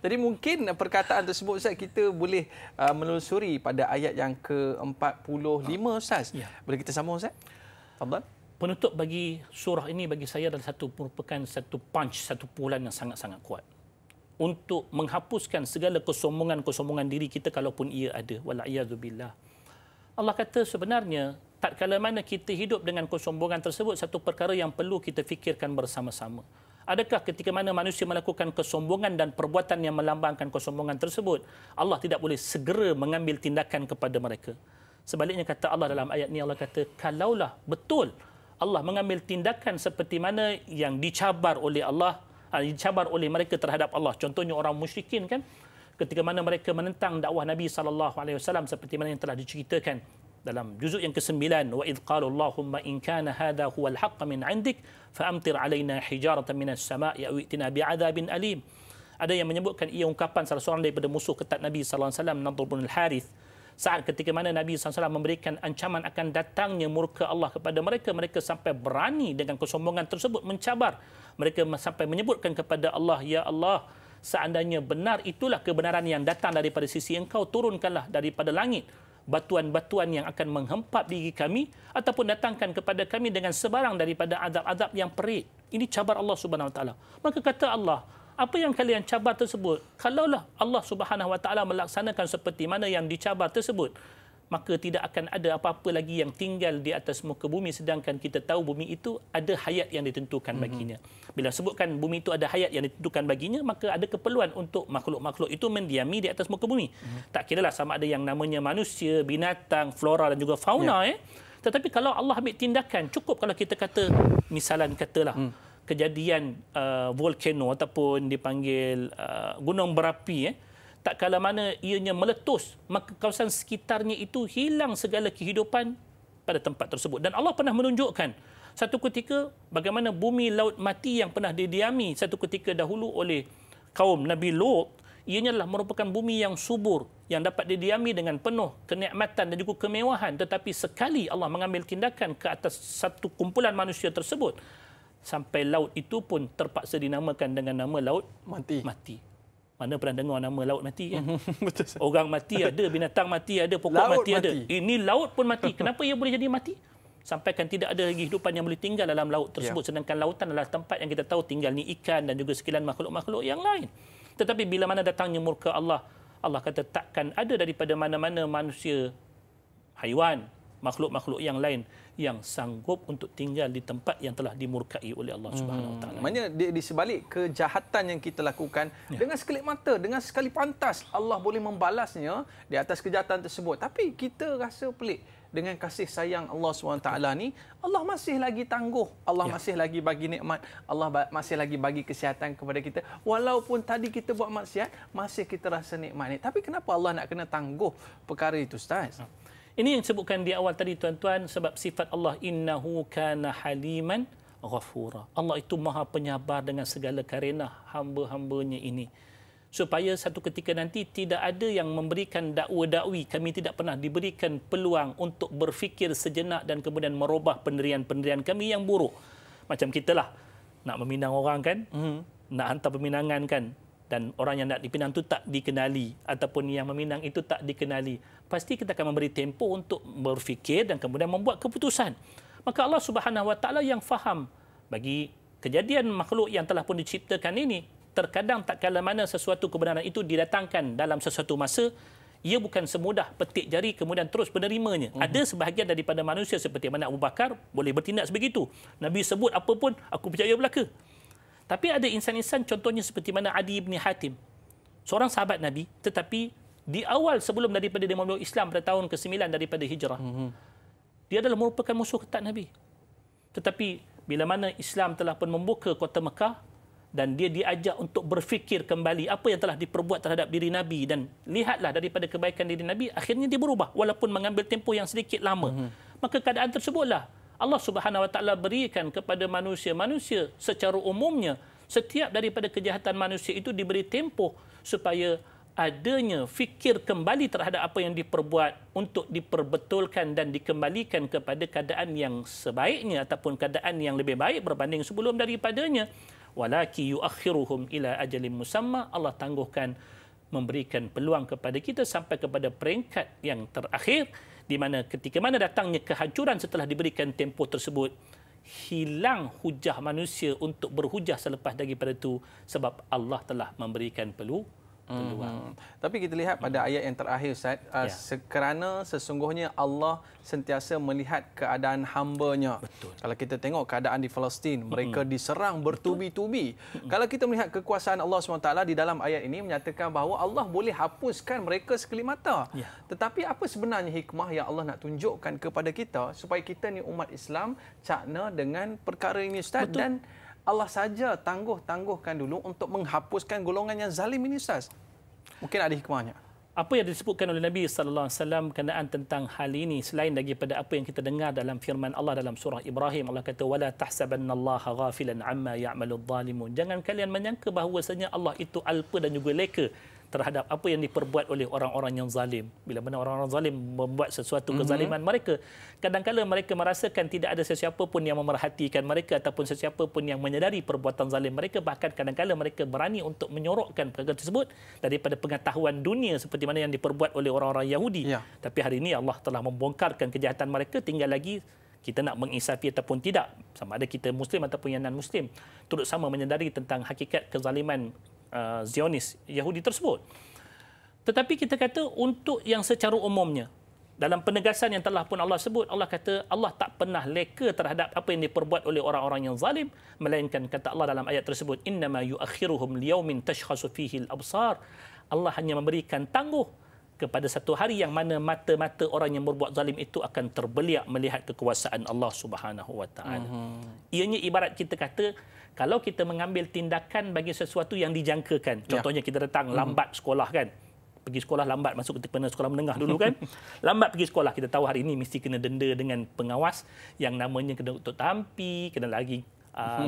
Jadi mungkin perkataan tersebut Ustaz kita boleh menelusuri pada ayat yang ke-45 Ustaz. Boleh kita sambung Ustaz? Fadhal. Penutup bagi surah ini bagi saya adalah merupakan satu punch, satu pukulan yang sangat-sangat kuat untuk menghapuskan segala kesombongan-kesombongan diri kita kalaupun ia ada. Wala'iyadzubillah. Allah kata sebenarnya tak kala mana kita hidup dengan kesombongan tersebut, satu perkara yang perlu kita fikirkan bersama-sama. Adakah ketika mana manusia melakukan kesombongan dan perbuatan yang melambangkan kesombongan tersebut, Allah tidak boleh segera mengambil tindakan kepada mereka? Sebaliknya kata Allah dalam ayat ini, Allah kata, kalaulah betul Allah mengambil tindakan seperti mana yang dicabar oleh Allah, dicabar oleh mereka terhadap Allah. Contohnya orang musyrikin kan, ketika mana mereka menentang dakwah Nabi SAW seperti mana yang telah diceritakan dalam juzuk yang ke-9, wa idh qalu Allahumma in kana hadha huwal haqq min 'indik fa amtir 'alaina hijaratan minas sama'i aw i'tina bi'adzabin alim. Ada yang menyebutkan ia ungkapan salah seorang daripada musuh ketat Nabi SAW, Nadhr bin al-Harith, saat ketika mana Nabi SAW memberikan ancaman akan datangnya murka Allah kepada mereka, mereka sampai berani dengan kesombongan tersebut mencabar. Mereka sampai menyebutkan kepada Allah, ya Allah, seandainya benar itulah kebenaran yang datang daripada sisi Engkau, turunkanlah daripada langit batuan-batuan yang akan menghempap diri kami, ataupun datangkan kepada kami dengan sebarang daripada azab-azab yang perit. Ini cabar Allah Subhanahu Wa Taala. Maka kata Allah, apa yang kalian cabar tersebut, kalaulah Allah Subhanahu Wa Taala melaksanakan seperti mana yang dicabar tersebut, maka tidak akan ada apa-apa lagi yang tinggal di atas muka bumi, sedangkan kita tahu bumi itu ada hayat yang ditentukan baginya. Bila sebutkan bumi itu ada hayat yang ditentukan baginya, maka ada keperluan untuk makhluk-makhluk itu mendiami di atas muka bumi. Tak kiralah sama ada yang namanya manusia, binatang, flora dan juga fauna. Tetapi kalau Allah ambil tindakan, cukup kalau kita kata, misalan katalah, kejadian volcano ataupun dipanggil gunung berapi, tak kala mana ianya meletus, maka kawasan sekitarnya itu hilang segala kehidupan pada tempat tersebut. Dan Allah pernah menunjukkan satu ketika bagaimana bumi laut mati yang pernah didiami satu ketika dahulu oleh kaum Nabi Lut, ianya adalah merupakan bumi yang subur, yang dapat didiami dengan penuh kenikmatan dan juga kemewahan. Tetapi sekali Allah mengambil tindakan ke atas satu kumpulan manusia tersebut, sampai laut itu pun terpaksa dinamakan dengan nama laut mati. Mana pernah dengar nama laut mati kan? Betul. Orang mati ada, binatang mati ada, pokok mati ada. Ini laut pun mati. Kenapa ia boleh jadi mati? Sampaikan tidak ada lagi hidupan yang boleh tinggal dalam laut tersebut. Sedangkan lautan adalah tempat yang kita tahu tinggal ni ikan dan juga sekian makhluk-makhluk yang lain. Tetapi bila mana datangnya murka Allah, Allah kata takkan ada daripada mana-mana manusia, haiwan, makhluk-makhluk yang lain yang sanggup untuk tinggal di tempat yang telah dimurkai oleh Allah Subhanahu Wa Taala. Maknanya di sebalik kejahatan yang kita lakukan, dengan sekelip mata, dengan sekali pantas, Allah boleh membalasnya di atas kejahatan tersebut. Tapi kita rasa pelik dengan kasih sayang Allah SWT ni, Allah masih lagi tangguh, Allah masih lagi bagi nikmat, Allah masih lagi bagi kesihatan kepada kita. Walaupun tadi kita buat maksiat, masih kita rasa nikmat ni. Tapi kenapa Allah nak kena tangguh perkara itu, Ustaz? Ini yang disebutkan di awal tadi, tuan-tuan, sebab sifat Allah, innahu kana haliman ghafura. Allah itu maha penyabar dengan segala karenah hamba-hambanya ini. Supaya satu ketika nanti tidak ada yang memberikan dakwa-dakwi, kami tidak pernah diberikan peluang untuk berfikir sejenak dan kemudian merubah pendirian-pendirian kami yang buruk. Macam kita lah, nak meminang orang kan, nak hantar peminangan kan, dan orang yang nak dipinang itu tak dikenali, ataupun yang meminang itu tak dikenali, pasti kita akan memberi tempoh untuk berfikir dan kemudian membuat keputusan. Maka Allah Subhanahu Wa Taala yang faham bagi kejadian makhluk yang telah pun diciptakan ini, terkadang tak kala mana sesuatu kebenaran itu didatangkan dalam sesuatu masa, ia bukan semudah petik jari kemudian terus menerimanya. Ada sebahagian daripada manusia seperti mana Abu Bakar boleh bertindak sebegitu. Nabi sebut apa pun, aku percaya belaka. Tapi ada insan-insan contohnya seperti mana Adi bin Hatim, seorang sahabat Nabi, tetapi di awal sebelum daripada dia memeluk Islam pada tahun ke-9 daripada Hijrah, dia adalah merupakan musuh ketat Nabi. Tetapi bila mana Islam telah pun membuka kota Mekah dan dia diajak untuk berfikir kembali apa yang telah diperbuat terhadap diri Nabi, dan lihatlah daripada kebaikan diri Nabi, akhirnya dia berubah walaupun mengambil tempoh yang sedikit lama. Maka keadaan tersebutlah Allah Subhanahu Wa Taala berikan kepada manusia-manusia secara umumnya, setiap daripada kejahatan manusia itu diberi tempoh supaya adanya fikir kembali terhadap apa yang diperbuat untuk diperbetulkan dan dikembalikan kepada keadaan yang sebaiknya ataupun keadaan yang lebih baik berbanding sebelum daripadanya. Walaki yuakhiruhum ila ajalin musamma, Allah tangguhkan, memberikan peluang kepada kita sampai kepada peringkat yang terakhir, di mana ketika mana datangnya kehancuran setelah diberikan tempoh tersebut, hilang hujah manusia untuk berhujah selepas daripada itu, sebab Allah telah memberikan peluang. Tapi kita lihat pada ayat yang terakhir Ustaz, kerana sesungguhnya Allah sentiasa melihat keadaan hamba-Nya. Betul. Kalau kita tengok keadaan di Palestin, mereka diserang bertubi-tubi. Kalau kita melihat kekuasaan Allah SWT di dalam ayat ini menyatakan bahawa Allah boleh hapuskan mereka sekelip mata. Tetapi apa sebenarnya hikmah yang Allah nak tunjukkan kepada kita supaya kita ni umat Islam cakna dengan perkara ini Ustaz? Betul. Dan Allah saja tangguhkan dulu untuk menghapuskan golongan yang zalim ini Ustaz. Mungkin ada hikmahnya. Apa yang disebutkan oleh Nabi sallallahu alaihi wasallam berkenaan tentang hal ini selain daripada apa yang kita dengar dalam firman Allah dalam surah Ibrahim, Allah kata wala tahsabannallaha ghafilan amma ya'maludz zalimun. Jangan kalian menyangka bahawasanya Allah itu alpa dan juga leka terhadap apa yang diperbuat oleh orang-orang yang zalim. Bila mana orang-orang zalim membuat sesuatu kezaliman mereka, kadang-kadang mereka merasakan tidak ada sesiapa pun yang memerhatikan mereka ataupun sesiapa pun yang menyedari perbuatan zalim mereka. Bahkan kadang-kadang mereka berani untuk menyorokkan perkara tersebut daripada pengetahuan dunia seperti mana yang diperbuat oleh orang-orang Yahudi. Tapi hari ini Allah telah membongkarkan kejahatan mereka, tinggal lagi kita nak mengisafi ataupun tidak, sama ada kita Muslim ataupun yang non-Muslim, turut sama menyedari tentang hakikat kezaliman Zionis Yahudi tersebut. Tetapi kita kata untuk yang secara umumnya, dalam penegasan yang telah pun Allah sebut, Allah kata Allah tak pernah leka terhadap apa yang diperbuat oleh orang-orang yang zalim, melainkan kata Allah dalam ayat tersebut, innama yuakhiruhum liyaumin tashkhasu fihi al-absar. Allah hanya memberikan tangguh kepada satu hari yang mana mata-mata orang yang berbuat zalim itu akan terbeliak melihat kekuasaan Allah Subhanahu wa taala. Ianya ibarat kita kata kalau kita mengambil tindakan bagi sesuatu yang dijangkakan. Contohnya kita datang lambat sekolah kan. Pergi sekolah lambat, masuk ke sekolah menengah dulu kan. Lambat pergi sekolah, kita tahu hari ini mesti kena denda dengan pengawas yang namanya kena tutup tampi, kena lagi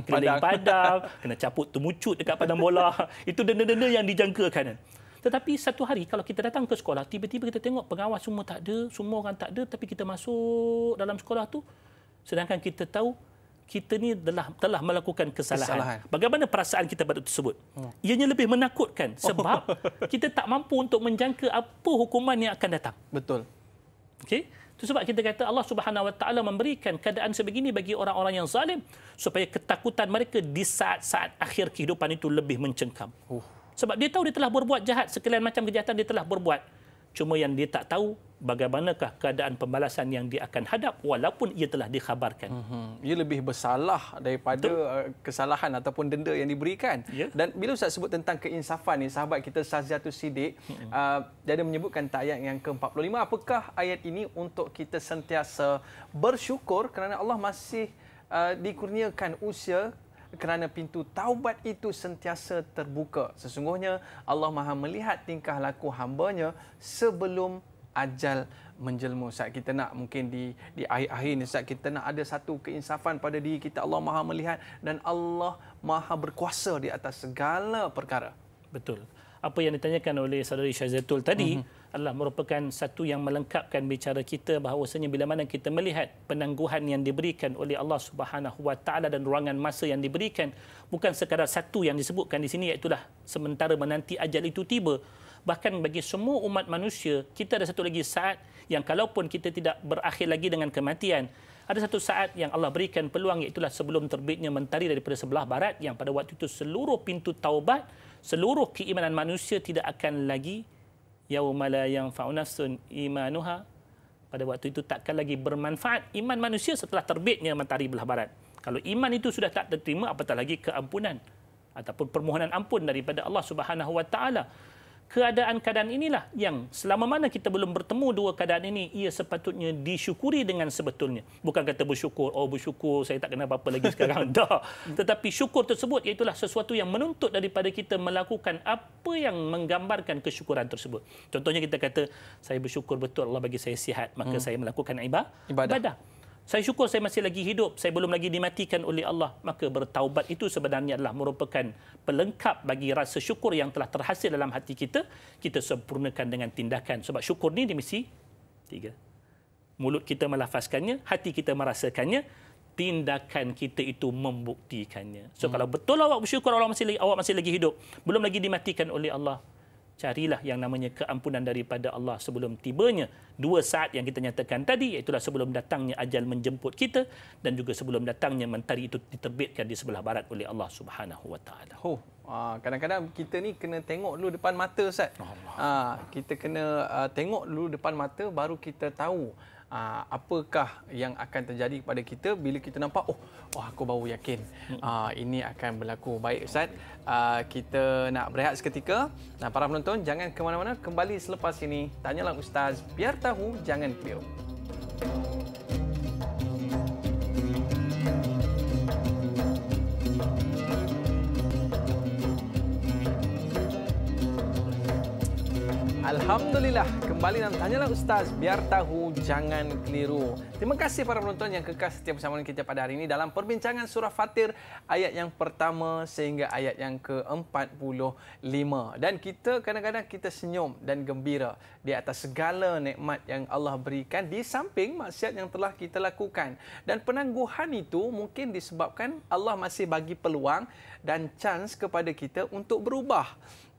keliling padang, kena caput temucut dekat padang bola. Itu denda-denda yang dijangkakan. Tetapi satu hari kalau kita datang ke sekolah, tiba-tiba kita tengok pengawas semua tak ada, semua orang tak ada, tapi kita masuk dalam sekolah tu, sedangkan kita tahu kita ni telah melakukan kesalahan. Bagaimana perasaan kita pada tersebut? Ianya lebih menakutkan sebab kita tak mampu untuk menjangka apa hukuman yang akan datang. Betul. Okey? Itu sebab kita kata Allah Subhanahu wa taala memberikan keadaan sebegini bagi orang-orang yang zalim supaya ketakutan mereka di saat-saat akhir kehidupan itu lebih mencengkam. Sebab dia tahu dia telah berbuat jahat, sekalian macam kejahatan dia telah berbuat. Cuma yang dia tak tahu bagaimanakah keadaan pembalasan yang dia akan hadap walaupun ia telah dikhabarkan. Ia lebih bersalah daripada kesalahan ataupun denda yang diberikan. Dan bila Ustaz sebut tentang keinsafan ni, sahabat kita Saziatus Siddiq dia menyebutkan ayat yang ke-45. Apakah ayat ini untuk kita sentiasa bersyukur kerana Allah masih dikurniakan usia, kerana pintu taubat itu sentiasa terbuka. Sesungguhnya Allah Maha melihat tingkah laku hamba-Nya sebelum ajal menjelma. Ustaz, kita nak mungkin di akhir-akhir ni Ustaz, kita nak ada satu keinsafan pada diri kita. Allah Maha melihat dan Allah Maha berkuasa di atas segala perkara. Betul. Apa yang ditanyakan oleh saudari Syazatul tadi adalah merupakan satu yang melengkapkan bicara kita bahawasanya bila mana kita melihat penangguhan yang diberikan oleh Allah Subhanahu wa taala dan ruangan masa yang diberikan, bukan sekadar satu yang disebutkan di sini, iaitu sementara menanti ajal itu tiba. Bahkan bagi semua umat manusia, kita ada satu lagi saat yang kalaupun kita tidak berakhir lagi dengan kematian, ada satu saat yang Allah berikan peluang, iaitu sebelum terbitnya mentari daripada sebelah barat, yang pada waktu itu seluruh pintu taubat, seluruh keimanan manusia tidak akan lagi yauma la yanfa'u nafsun imanuha. Pada waktu itu takkan lagi bermanfaat iman manusia setelah terbitnya matahari belah barat. Kalau iman itu sudah tak diterima, apatah lagi keampunan ataupun permohonan ampun daripada Allah Subhanahu wa taala. Keadaan-keadaan inilah yang selama mana kita belum bertemu dua keadaan ini, ia sepatutnya disyukuri dengan sebetulnya. Bukan kata bersyukur, oh bersyukur saya tak kena apa-apa lagi sekarang. Dah. Tetapi syukur tersebut iaitulah sesuatu yang menuntut daripada kita melakukan apa yang menggambarkan kesyukuran tersebut. Contohnya kita kata, saya bersyukur betul Allah bagi saya sihat, maka saya melakukan ibadah. Saya syukur saya masih lagi hidup, saya belum lagi dimatikan oleh Allah. Maka bertaubat itu sebenarnya adalah merupakan pelengkap bagi rasa syukur yang telah terhasil dalam hati kita. Kita sempurnakan dengan tindakan. Sebab syukur ni dia mesti tiga. Mulut kita melafazkannya, hati kita merasakannya, tindakan kita itu membuktikannya. So kalau betul awak bersyukur awak masih lagi hidup, belum lagi dimatikan oleh Allah, carilah yang namanya keampunan daripada Allah sebelum tibanya 2 saat yang kita nyatakan tadi, iaitu sebelum datangnya ajal menjemput kita dan juga sebelum datangnya mentari itu diterbitkan di sebelah barat oleh Allah Subhanahu wa taala. Kadang-kadang kita ni kena tengok dulu depan mata, Ustaz. Kita kena tengok dulu depan mata baru kita tahu apakah yang akan terjadi kepada kita. Bila kita nampak, aku baru yakin ini akan berlaku. Baik, Ustaz, kita nak berehat seketika. Para penonton, jangan ke mana-mana. Kembali selepas ini, Tanyalah Ustaz, biar tahu, jangan keliru. Alhamdulillah, kembali dalam Tanyalah Ustaz, biar tahu, jangan keliru. Terima kasih para penonton yang kekal setia bersama kita pada hari ini dalam perbincangan surah Fatir ayat yang pertama sehingga ayat yang ke-45. Dan kita kadang-kadang kita senyum dan gembira di atas segala nikmat yang Allah berikan di samping maksiat yang telah kita lakukan. Dan penangguhan itu mungkin disebabkan Allah masih bagi peluang dan chance kepada kita untuk berubah.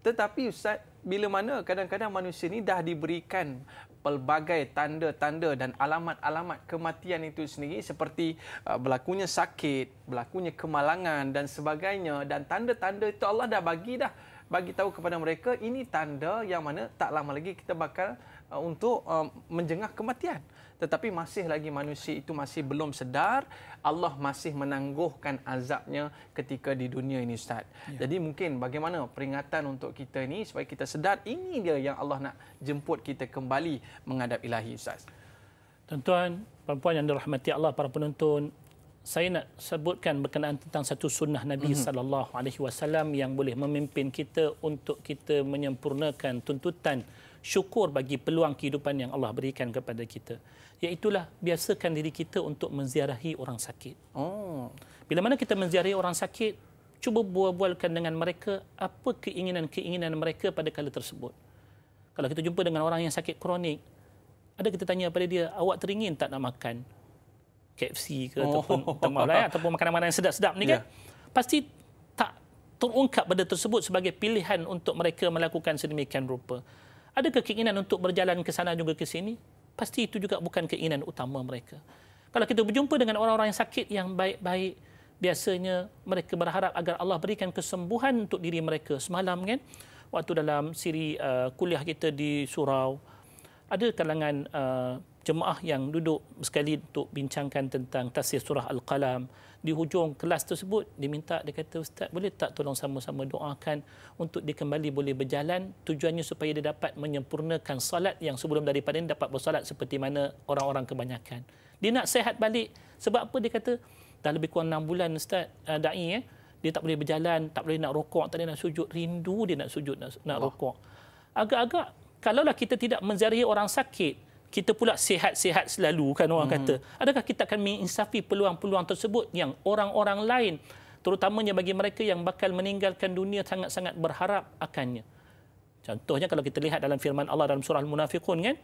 Tetapi Ustaz, bila mana kadang-kadang manusia ni dah diberikan pelbagai tanda-tanda dan alamat-alamat kematian itu sendiri, seperti berlakunya sakit, berlakunya kemalangan dan sebagainya, dan tanda-tanda itu Allah dah bagi tahu kepada mereka, ini tanda yang mana tak lama lagi kita bakal untuk menjengah kematian. Tetapi masih lagi manusia itu masih belum sedar, Allah masih menangguhkan azabnya ketika di dunia ini, Ustaz. Jadi mungkin bagaimana peringatan untuk kita ini supaya kita sedar ini dia yang Allah nak jemput kita kembali menghadap Ilahi, Ustaz. Tuan-tuan, puan-puan yang dirahmati Allah, para penonton, saya nak sebutkan berkenaan tentang satu sunnah Nabi sallallahu alaihi wasallam yang boleh memimpin kita untuk kita menyempurnakan tuntutan syukur bagi peluang kehidupan yang Allah berikan kepada kita. Iaitulah biasakan diri kita untuk menziarahi orang sakit. Bila mana kita menziarahi orang sakit, cuba bual-bualkan dengan mereka apa keinginan-keinginan mereka pada kala tersebut. Kalau kita jumpa dengan orang yang sakit kronik, ada kita tanya pada dia, awak teringin tak nak makan KFC ke ataupun makanan-makanan yang sedap-sedap ni kan? Pasti tak terungkap benda tersebut sebagai pilihan untuk mereka melakukan sedemikian rupa. Adakah keinginan untuk berjalan ke sana juga ke sini? Pasti itu juga bukan keinginan utama mereka. Kalau kita berjumpa dengan orang-orang yang sakit yang baik-baik, biasanya mereka berharap agar Allah berikan kesembuhan untuk diri mereka. Semalam kan, waktu dalam siri kuliah kita di surau, ada kalangan jemaah yang duduk sekali untuk bincangkan tentang tafsir surah Al-Qalam. Di hujung kelas tersebut, dia kata, Ustaz, boleh tak tolong sama-sama doakan untuk dia kembali boleh berjalan, tujuannya supaya dia dapat menyempurnakan salat yang sebelum daripada ini dapat bersalat seperti mana orang-orang kebanyakan. Dia nak sihat balik. Sebab apa? Dia kata, dah lebih kurang 6 bulan Ustaz, da'i, dia tak boleh berjalan, tak boleh nak rokok, tak boleh nak sujud. Rindu dia nak sujud, nak rokok. Agak-agak, kalaulah kita tidak menziarahi orang sakit, kita pula sihat-sihat selalu, kan orang kata. Adakah kita akan menginsafi peluang-peluang tersebut yang orang-orang lain, terutamanya bagi mereka yang bakal meninggalkan dunia, sangat-sangat berharap akannya. Contohnya kalau kita lihat dalam firman Allah dalam surah Al-Munafiqun kan,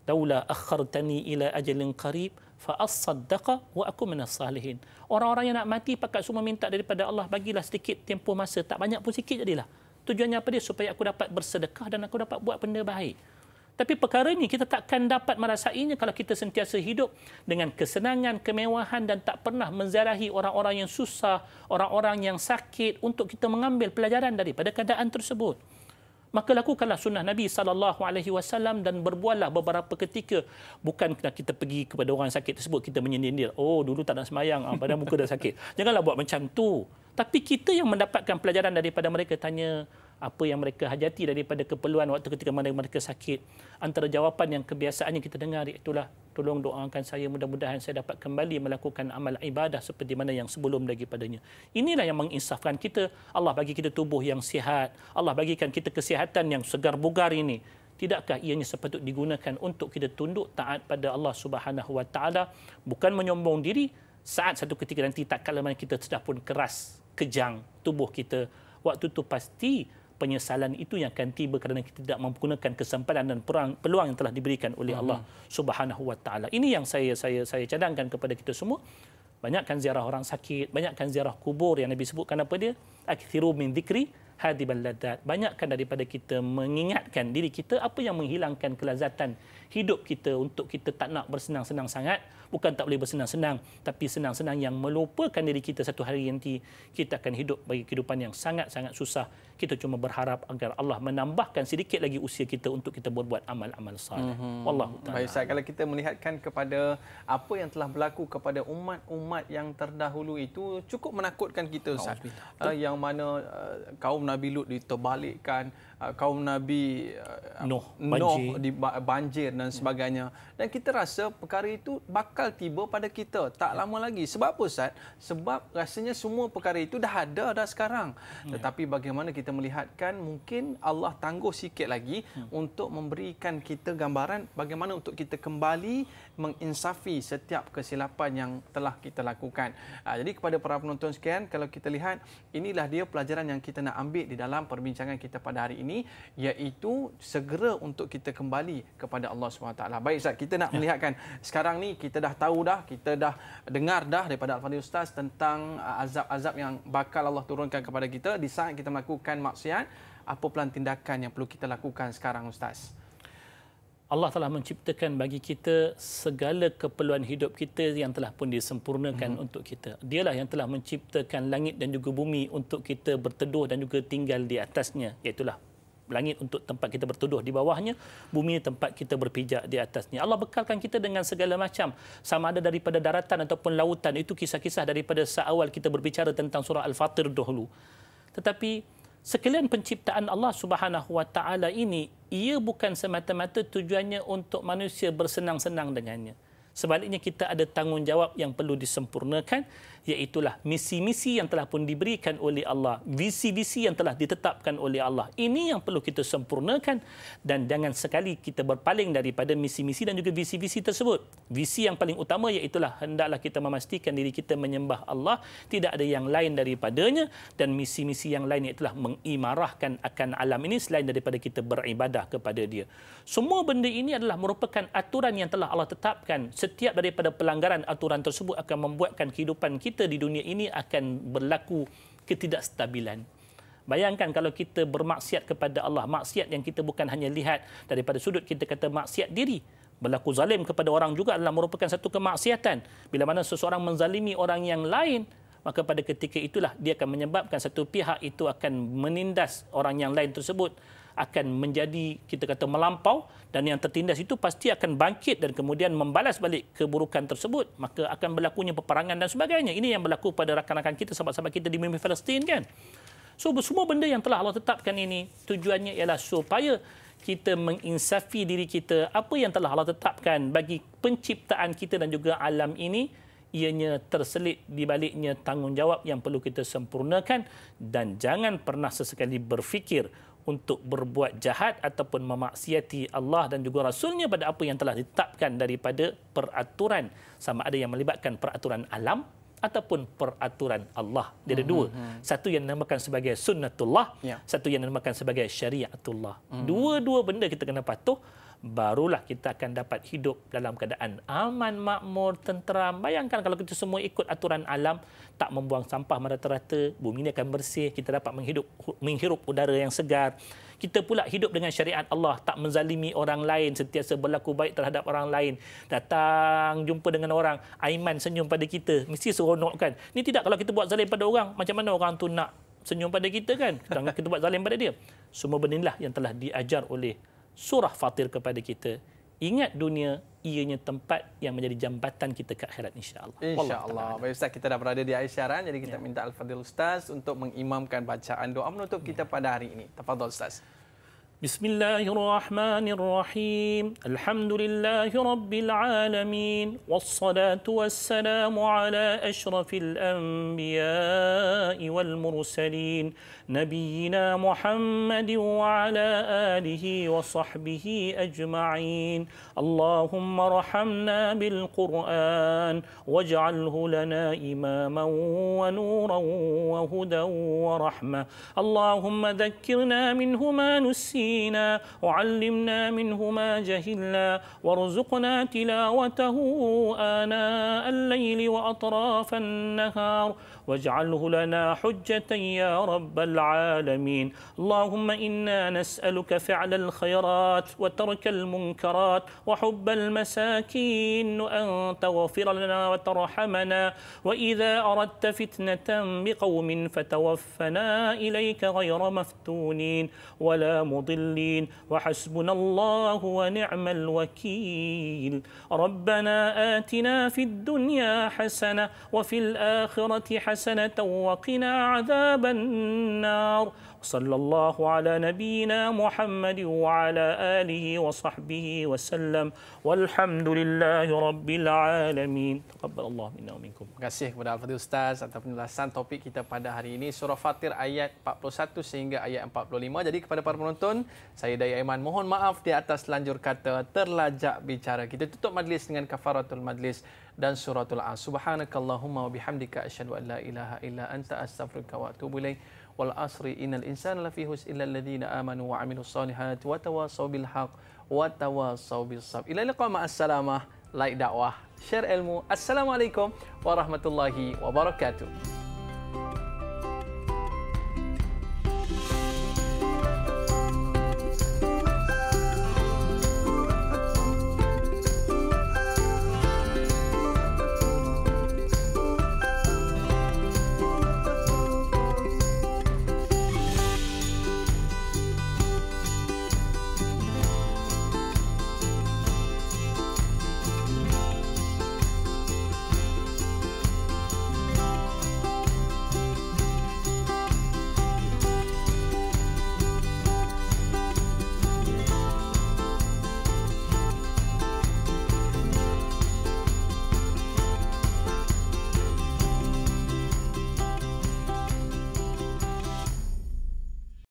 laula akhartani ila ajalin qarib fa as-saddaqa wa aku minas salihin. Orang-orang yang nak mati pakat semua minta daripada Allah, bagilah sedikit tempoh masa, tak banyak pun sikit jadilah. Tujuannya apa dia? Supaya aku dapat bersedekah dan aku dapat buat benda baik. Tapi perkara ini kita takkan dapat merasainya kalau kita sentiasa hidup dengan kesenangan, kemewahan dan tak pernah menziarahi orang-orang yang susah, orang-orang yang sakit untuk kita mengambil pelajaran daripada keadaan tersebut. Maka lakukanlah sunnah Nabi SAW dan berbuatlah beberapa ketika. Bukan kita pergi kepada orang sakit tersebut, kita menyindir. Oh, dulu tak nak semayang, badan muka dah sakit. Janganlah buat macam tu. Tapi kita yang mendapatkan pelajaran daripada mereka, tanya apa yang mereka hajati daripada keperluan waktu ketika mana mereka sakit. Antara jawapan yang kebiasaannya kita dengar, itulah, tolong doakan saya, mudah-mudahan saya dapat kembali melakukan amal ibadah seperti mana yang sebelum daripadanya. Inilah yang menginsafkan kita. Allah bagi kita tubuh yang sihat, Allah bagikan kita kesihatan yang segar bugar ini. Tidakkah ianya sepatut digunakan untuk kita tunduk taat pada Allah Subhanahu Wa Taala, bukan menyombong diri saat satu ketika nanti tak kala mana kita sudah pun keras, kejang tubuh kita. Waktu itu pasti penyesalan itu yang akan tiba kerana kita tidak menggunakan kesempatan dan peluang yang telah diberikan oleh Allah Subhanahu Wa Taala. Ini yang saya cadangkan kepada kita semua. Banyakkan ziarah orang sakit, banyakkan ziarah kubur yang Nabi sebutkan apa dia? Akthiru min dzikri hadibal ladat. Banyakkan daripada kita mengingatkan diri kita apa yang menghilangkan kelazatan hidup kita untuk kita tak nak bersenang-senang sangat. Bukan tak boleh bersenang-senang, tapi senang-senang yang melupakan diri kita satu hari nanti kita akan hidup bagi kehidupan yang sangat-sangat susah. Kita cuma berharap agar Allah menambahkan sedikit lagi usia kita untuk kita berbuat amal-amal salih. Wallahu ta'ala. Baik Ustaz, kalau kita melihatkan kepada apa yang telah berlaku kepada umat-umat yang terdahulu itu cukup menakutkan kita Ustaz. Yang mana kaum Nabi Lut diterbalikkan, kaum Nabi Nuh di banjir dan sebagainya. Dan kita rasa perkara itu bakal tiba pada kita tak lama lagi. Sebab apa Ustaz? Sebab rasanya semua perkara itu dah ada dah sekarang. Tetapi bagaimana kita melihatkan mungkin Allah tangguh sikit lagi untuk memberikan kita gambaran bagaimana untuk kita kembali menginsafi setiap kesilapan yang telah kita lakukan. Jadi kepada para penonton sekalian, kalau kita lihat inilah dia pelajaran yang kita nak ambil di dalam perbincangan kita pada hari ini, iaitu segera untuk kita kembali kepada Allah SWT. Baik Ustaz, kita nak melihatkan sekarang ni kita dah tahu dah, kita dah dengar dah daripada Al-Fadhil Ustaz tentang azab-azab yang bakal Allah turunkan kepada kita di saat kita melakukan maksiat. Apa pelan tindakan yang perlu kita lakukan sekarang Ustaz? Allah telah menciptakan bagi kita segala keperluan hidup kita yang telah pun disempurnakan untuk kita. Dialah yang telah menciptakan langit dan juga bumi untuk kita berteduh dan juga tinggal di atasnya. Iaitulah langit untuk tempat kita berteduh di bawahnya, bumi tempat kita berpijak di atasnya. Allah bekalkan kita dengan segala macam, sama ada daripada daratan ataupun lautan. Itu kisah-kisah daripada seawal kita berbicara tentang surah Al-Fatir dahulu. Tetapi sekalian penciptaan Allah Subhanahu Wa Taala ini, ia bukan semata-mata tujuannya untuk manusia bersenang-senang dengannya. Sebaliknya kita ada tanggungjawab yang perlu disempurnakan, iaitulah misi-misi yang telah pun diberikan oleh Allah, visi-visi yang telah ditetapkan oleh Allah. Ini yang perlu kita sempurnakan dan jangan sekali kita berpaling daripada misi-misi dan juga visi-visi tersebut. Visi yang paling utama iaitulah hendaklah kita memastikan diri kita menyembah Allah, tidak ada yang lain daripadanya, dan misi-misi yang lain iaitulah mengimarahkan akan alam ini selain daripada kita beribadah kepada Dia. Semua benda ini adalah merupakan aturan yang telah Allah tetapkan. Setiap daripada pelanggaran aturan tersebut akan membuatkan kehidupan kita di dunia ini akan berlaku ketidakstabilan. Bayangkan kalau kita bermaksiat kepada Allah, maksiat yang kita bukan hanya lihat daripada sudut kita kata maksiat diri. Berlaku zalim kepada orang juga adalah merupakan satu kemaksiatan. Bila mana seseorang menzalimi orang yang lain, maka pada ketika itulah dia akan menyebabkan satu pihak itu akan menindas orang yang lain tersebut, akan menjadi kita kata melampau, dan yang tertindas itu pasti akan bangkit dan kemudian membalas balik keburukan tersebut, maka akan berlakunya peperangan dan sebagainya. Ini yang berlaku pada rakan-rakan kita, sahabat-sahabat kita di bumi Palestin kan. So semua benda yang telah Allah tetapkan ini tujuannya ialah supaya kita menginsafi diri kita apa yang telah Allah tetapkan bagi penciptaan kita dan juga alam ini. Ianya terselit di baliknya tanggungjawab yang perlu kita sempurnakan, dan jangan pernah sesekali berfikir untuk berbuat jahat ataupun memaksiati Allah dan juga Rasulnya pada apa yang telah ditetapkan daripada peraturan, sama ada yang melibatkan peraturan alam ataupun peraturan Allah. Dia ada dua. Satu yang dinamakan sebagai sunnatullah, satu yang dinamakan sebagai syariatullah. Dua-dua benda kita kena patuh, barulah kita akan dapat hidup dalam keadaan aman, makmur, tenteram. Bayangkan kalau kita semua ikut aturan alam, tak membuang sampah merata-rata, bumi ini akan bersih, kita dapat menghirup udara yang segar. Kita pula hidup dengan syariat Allah, tak menzalimi orang lain, sentiasa berlaku baik terhadap orang lain. Datang jumpa dengan orang, Aiman senyum pada kita, mesti seronok kan. Ini tidak kalau kita buat zalim pada orang, macam mana orang tu nak senyum pada kita kan? Jangan kita buat zalim pada dia. Semua benda inilah yang telah diajar oleh surah Fatir kepada kita. Ingat dunia, ianya tempat yang menjadi jambatan kita ke akhirat, insya-Allah. Insya-Allah. Baik Ustaz, kita dah berada di akhir siaran, jadi kita minta Al-Fadhil Ustaz untuk mengimamkan bacaan doa menutup kita pada hari ini. Tafadhal Ustaz. Bismillahirrahmanirrahim. Alhamdulillahi rabbil alamin. Wassalatu wassalamu ala asyrafil anbiya'i wal mursalin. Nabiyyina Muhammadin wa ala alihi wa sahbihi ajma'in. Allahumma rahamna bil Qur'an waj'alhu lana imaman wa nuran wa hudan wa rahmah. Allahumma dhakkirna minhu ma nusi وعلمنا منه ما جهلنا وارزقنا تلاوته آناء الليل وأطراف النهار واجعله لنا حجة يا رب العالمين. اللهم إنا نسألك فعل الخيرات وترك المنكرات وحب المساكين، وأن تغفر لنا وترحمنا، وإذا أردت فتنة بقوم فتوفنا إليك غير مفتونين ولا مضلين، وحسبنا الله ونعم الوكيل. ربنا آتنا في الدنيا حسنة وفي الآخرة حسنة وقنا عذاب النار. صلى الله على نبينا محمد وعلى آله وصحبه وسلم والحمد لله رب العالمين. تقبل الله منا ومنكم. Terima kasih kepada Al-Fadhil Ustaz atas penjelasan topik kita pada hari ini, surah Fatir ayat 41 sehingga ayat 45. Jadi kepada para penonton, saya Dai Aiman mohon maaf di atas lanjur kata terlajak bicara. Kita tutup majlis dengan kafaratul majlis dan suratul As. Subhanakallahumma wa bihamdika asyhadu an la ilaha illa anta astaghfiruka wa atubu ilaik. Wal asri innal insana lafi khusr illa alladhina amanu wa amilus solihati wa tawasaw bil haqq wa tawasaw bis sabr. Ila liqa ma'as salamah. Like dakwah, share ilmu. Assalamualaikum warahmatullahi wabarakatuh.